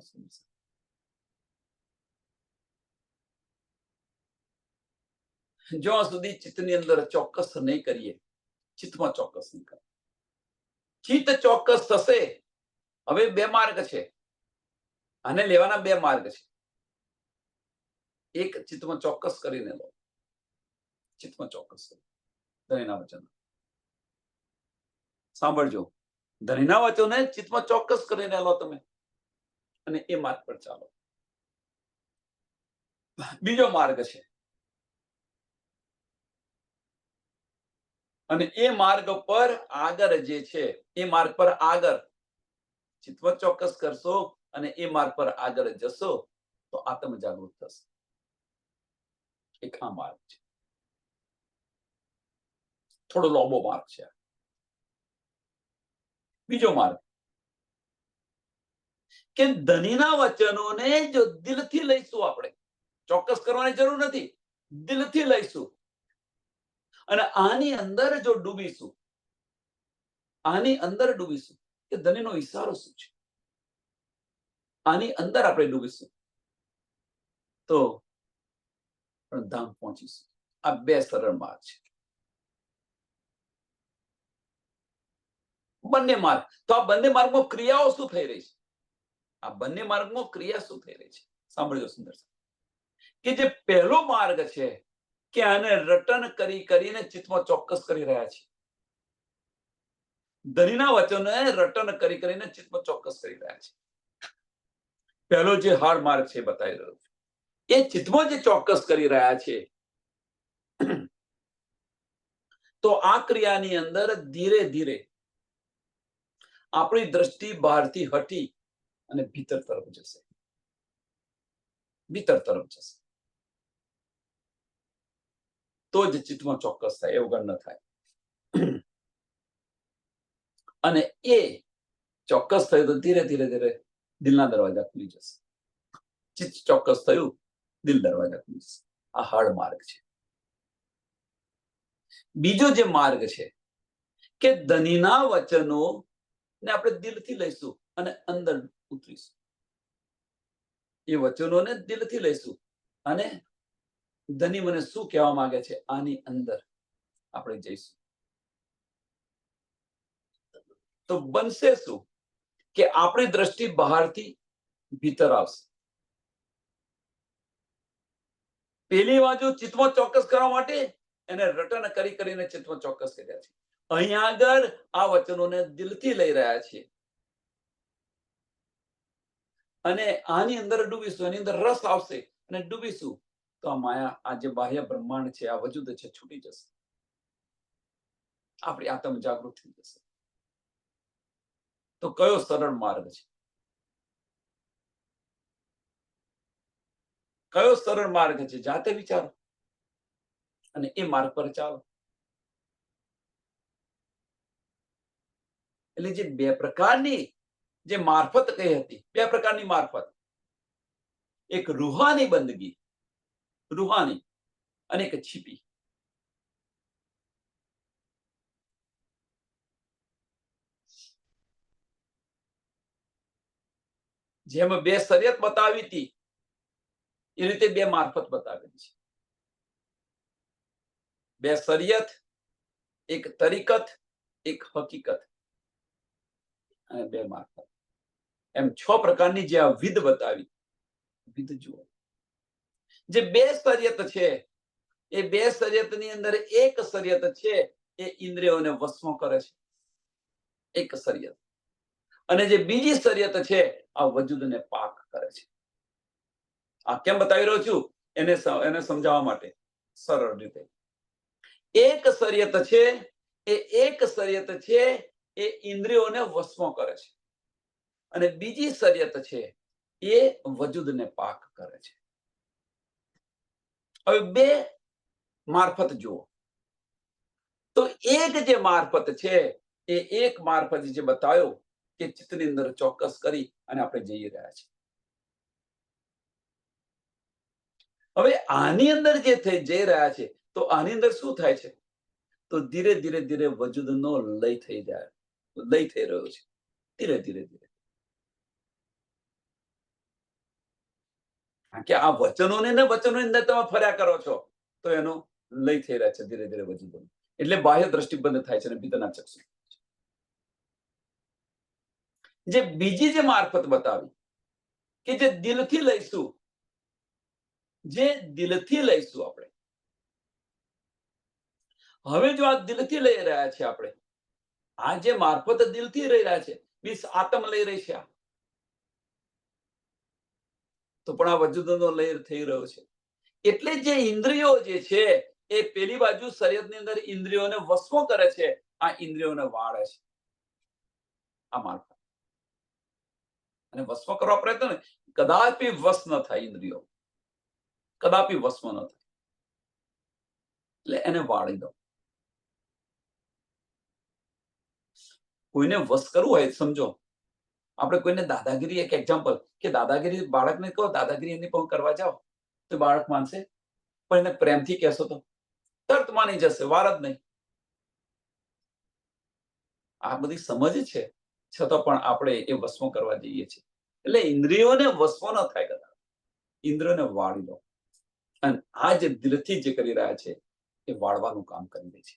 જ્યાં સુધી ચિત્તની અંદર ચોક્કસ નહીં કરીએ, ચિત્તમાં ચોક્કસ નહીં કરે, ચિત્ત ચોક્કસ થશે. હવે બે માર્ગ છે, આને લેવાના બે માર્ગ છે. એક ચિત્તમાં ચોક્કસ કરીને લો, ચિત્તમાં ચોક્કસ કરો ધનીના વચન. સાંભળજો, ધનીના વચનને ચિત્તમાં ચોક્કસ કરીને લો તમે, અને એ માર્ગ પર ચાલો. બીજો માર્ગ છે, અને એ માર્ગ પર આગળ જે છે, એ માર્ગ પર આગળ ચિત્તમાં ચોક્કસ કરશો અને એ માર્ગ પર આગળ જશો તો આત્મ જાગૃત થશે. એક આ માર્ગ છે, થોડો લાંબો માર્ગ છે. બીજો માર્ગ કે ધનીના વચનોને જો દિલથી લઈશું, આપણે ચોક્કસ કરવાની જરૂર નથી, દિલથી લઈશું અને આની અંદર જો ડૂબીશું, આની અંદર ડૂબીશું કે ધનીનો ઈશારો શું છે, આની અંદર આપણે ડૂબીશું તો ધામ પહોંચીશું. આ બે સરળ માર્ગ છે, બંને માર્ગ. તો આ બંને માર્ગમાં ક્રિયાઓ શું થઈ રહી છે? આ બંને માર્ગમાં ક્રિયા શું થઈ રહી છે? સાંભળજો સુંદર કે જે પહેલો માર્ગ છે કે આને રટન કરીને ચિત્તમાં ચોક્કસ કરી રહ્યા છે. ધનીના વચનને રટન કરીને ચિત્તમાં ચોક્કસ કરી રહ્યા છે. પહેલો જે હાર્ડ માર્ગ છે બતાવી રહ્યો છે, એ ચિત્તમાં જે ચોક્કસ કરી રહ્યા છે, તો આ ક્રિયાની અંદર ધીરે ધીરે આપણી દ્રષ્ટિ બહારથી હટી અને ભીતર તરફ જશે, ભીતર તરફ જશે. તો જ ચિત્તમાં ચોક્કસ થાય, એવું ગણ ન થાય. અને એ ચોક્કસ થયું તો ધીરે ધીરે ધીરે દિલના દરવાજા ખુલી જશે. ચિત્ત ચોક્કસ થયું, દિલ દરવાજા ખુલી જશે. આ હાર્ડ માર્ગ છે. બીજો જે માર્ગ છે કે ધનીના વચનો ને આપણે દિલથી લઈશું અને અંદર ઉતરીશું. એ વચનોને દિલથી લઈશું અને ધની મને શું કહેવા માંગે છે આની અંદર આપણે જઈશું તો બનશે શું કે આપણી દ્રષ્ટિ બહારથી ભીતર આવશે. પેલી બાજુ ચિત્તમાં ચોક્કસ કરવા માટે એને રટન કરી કરીને ચિત્તમાં ચોક્કસ કર્યા છે. અહીંયા આગળ આ વચનોને દિલથી લઈ રહ્યા છીએ અને આની અંદર ડૂબીશું, એની અંદર રસ આવશે અને ડૂબીશું તો આ માયા, આ જે બાહ્ય બ્રહ્માંડ છે, આ વજૂદ છે, છૂટી જશે. આપણી આત્મ જાગૃત થઈ જશે. તો કયો સરળ માર્ગ છે? કયો સરળ માર્ગ છે? જાતે વિચારો અને એ માર્ગ પર ચાલો. એટલે જે બે પ્રકારની જે મારફત કહી હતી, બે પ્રકારની મારફત, એક રૂહાની બંદગી, રૂહાની, અને એક છીપી. જેમ બે શરિયત બતાવી હતી એ રીતે બે મારફત બતાવેલી છે. બે શરિયત, એક તરીકત, એક હકીકત અને બે મારફત, એમ 6 પ્રકારની જે આ વિધ બતાવી. વિધ જુઓ, જે બે શરિયત છે એ બે શરિયતની અંદર એક શરિયત છે એ ઇન્દ્રિયોને વશમાં કરે છે, એક શરિયત. અને જે બીજી શરિયત છે આ વજૂદને પાક કરે છે. આ કેમ બતાવી રહ્યો છું? એને સમજાવવા માટે સરળ રીતે. એક શરિયત છે એ ઇન્દ્રિયોને વશમાં કરે છે અને બીજી શરિયત છે એ વજૂદને પાક કરે છે. હવે બે મારફત જુઓ તો એક જે મારફત છે એ એક મારફત જે બતાવ્યો કે ચિત્તની અંદર ચોક્કસ કરી અને આપણે જઈ રહ્યા છીએ. હવે આની અંદર જે જઈ રહ્યા છે તો આની અંદર શું થાય છે? તો ધીરે ધીરે ધીરે વજૂદનો લય થઈ જાય, લય થઈ રહ્યો છે ધીરે ધીરે ધીરે. કારણ કે આ વચનોની અંદર તમે ફર્યા કરો છો તો એનો લય થઈ રહ્યા છે ધીરે ધીરે વજૂદનો. એટલે બાહ્ય દ્રષ્ટિ બંધ થાય છે અને ભીતરના ચક્ષુ. જે બીજી જે મારફત બતાવી કે જે દિલથી લઈશું, જે દિલથી લઈશું આપણે. હવે જો આ દિલથી લઈ રહ્યા છે આપણે, આ જે મારફત દિલથી લઈ રહ્યા છે, મીન્સ આત્મ લઈ રહી છે, તો પણ આ વજૂદનો લય થઈ રહ્યો છે. એટલે જે ઇન્દ્રિયો જે છે એ પેલી બાજુ શરીયતની અંદર ઇન્દ્રિયોને વશમાં કરે છે, આ ઇન્દ્રિયોને વાળે છે આ મારફત. અને વશમાં કરવા પ્રયત્ન કદાપી વશ ન થાય ઇન્દ્રિયો, કદાપી વશમાં ન થાય. એટલે એને વાળી દો. કોઈને વશ કરવું હોય, સમજો આપણે કોઈને દાદાગીરી, એક એક્ઝામ્પલ કે દાદાગીરી બાળકને કહો દાદાગીરી એની પણ કરવા જાઓ તો બાળક માનશે, પણ એને પ્રેમથી કહેશો તો તરત માની જશે, વાર જ નહીં. આ બધી સમજ છે છતાં પણ આપણે એ વશમાં કરવા જઈએ છીએ. એટલે ઇન્દ્રિયોને વશમાં ન થાય કદાચ, ઇન્દ્રિયોને વાળી દો. અને આ જે દિલથી જે કરી રહ્યા છે એ વાળવાનું કામ કરી દે છે.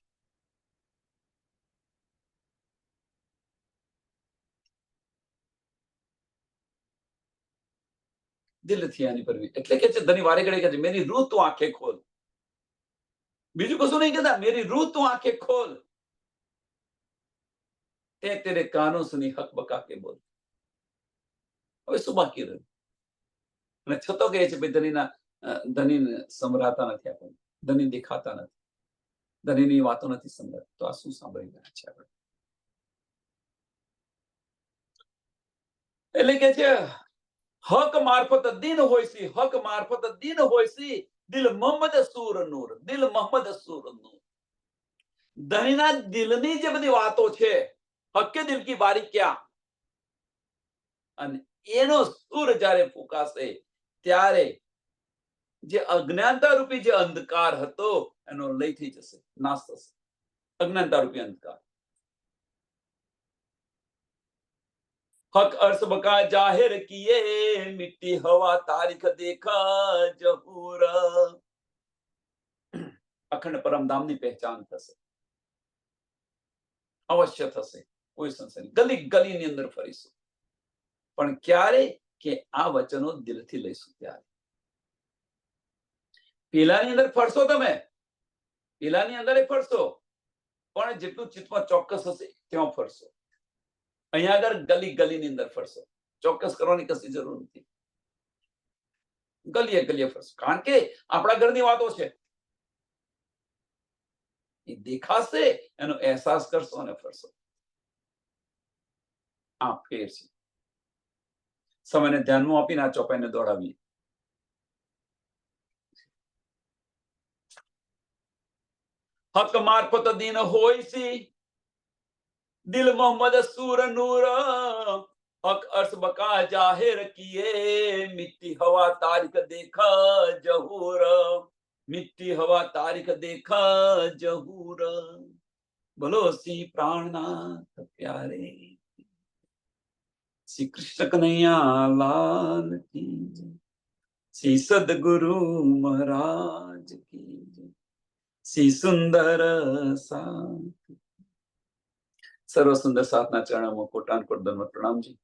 દિલથી આની પર એટલે કે છે ધની વારે ઘડી કહે છે મેરી રૂહ તું આંખે ખોલ. બીજું કશું નહીં કહેતા, મેરી રૂહ તું આંખે ખોલ, તે તેરે કાનો સુની હક બકા કે બોલ. હવે શું બાકી રહ્યું? અને છતો કહે છે ભાઈ ધનીને સંભળાતા નથી, આપણને ધની દેખાતા નથી, ધનીની વાતો નથી સંભળાતી, તો આ શું સાંભળી રહ્યા છે આપણે? એટલે કે છે હક મારફત દિન હોયસી, હક મારફત દિન હોયસી, દિલ મોહમ્મદ સૂર નૂર, દિલ મોહમ્મદ સૂર નૂર. ધણીના દિલની જે બધી વાતો છે, હકે દિલ કી બારી ક્યાં, અને એનો સૂર જ્યારે ફૂંકાશે ત્યારે જે અજ્ઞાનતા રૂપી જે અંધકાર હતો એનો લય થઈ જશે, નાશ થશે. અજ્ઞાનતા રૂપી અંધકાર. हक अर्श बका जाहिर किए, मिट्टी हवा तारीख देखा जहूर। अखंड परमधाम ની પહેચાન થશે, અવશ્ય થશે, કોઈ સંશય નહીં. ગલી ગલીની અંદર ફરીશું, પણ ક્યારે કે આ વચનો દિલથી લઈશું ત્યારે. પેલાની અંદર ફરશો તમે, પેલાની અંદર ફરશો, પણ જેટલું ચિત્તમાં ચોક્કસ હશે ત્યાં ફરશો. અહીંયા આગળ ગલી ગલીની અંદર ફરશો, ચોક્કસ કરવાની કશી જરૂર નથી. ગલીએ ગલીએ ફરશો, કારણ કે આપણા ઘરની વાતો છે, એ દેખાશે, એનો અહેસાસ કરશો અને ફરશો. આ ફેર છે. સમયને ધ્યાનમાં આપીને આ ચોપાઈને દોડાવીએ. હક મારફત દીન હોય સી, દિલ મોહમ્મદ સૂર નૂર. हक अर्श बका जाहिर किए, मिट्टी हवा तारीख देखा जहूर. मिट्टी हवा तारीख देखा जहूर. बोलो श्री प्राणनाथ प्यारे श्री कृष्ण कन्हैया लाल की जय. श्री सदगुरु महाराज की जय. श्री सुंदर साथ. सर्व सुंदर साथना चरणों में कोटान कोट दंडवत प्रणाम जी.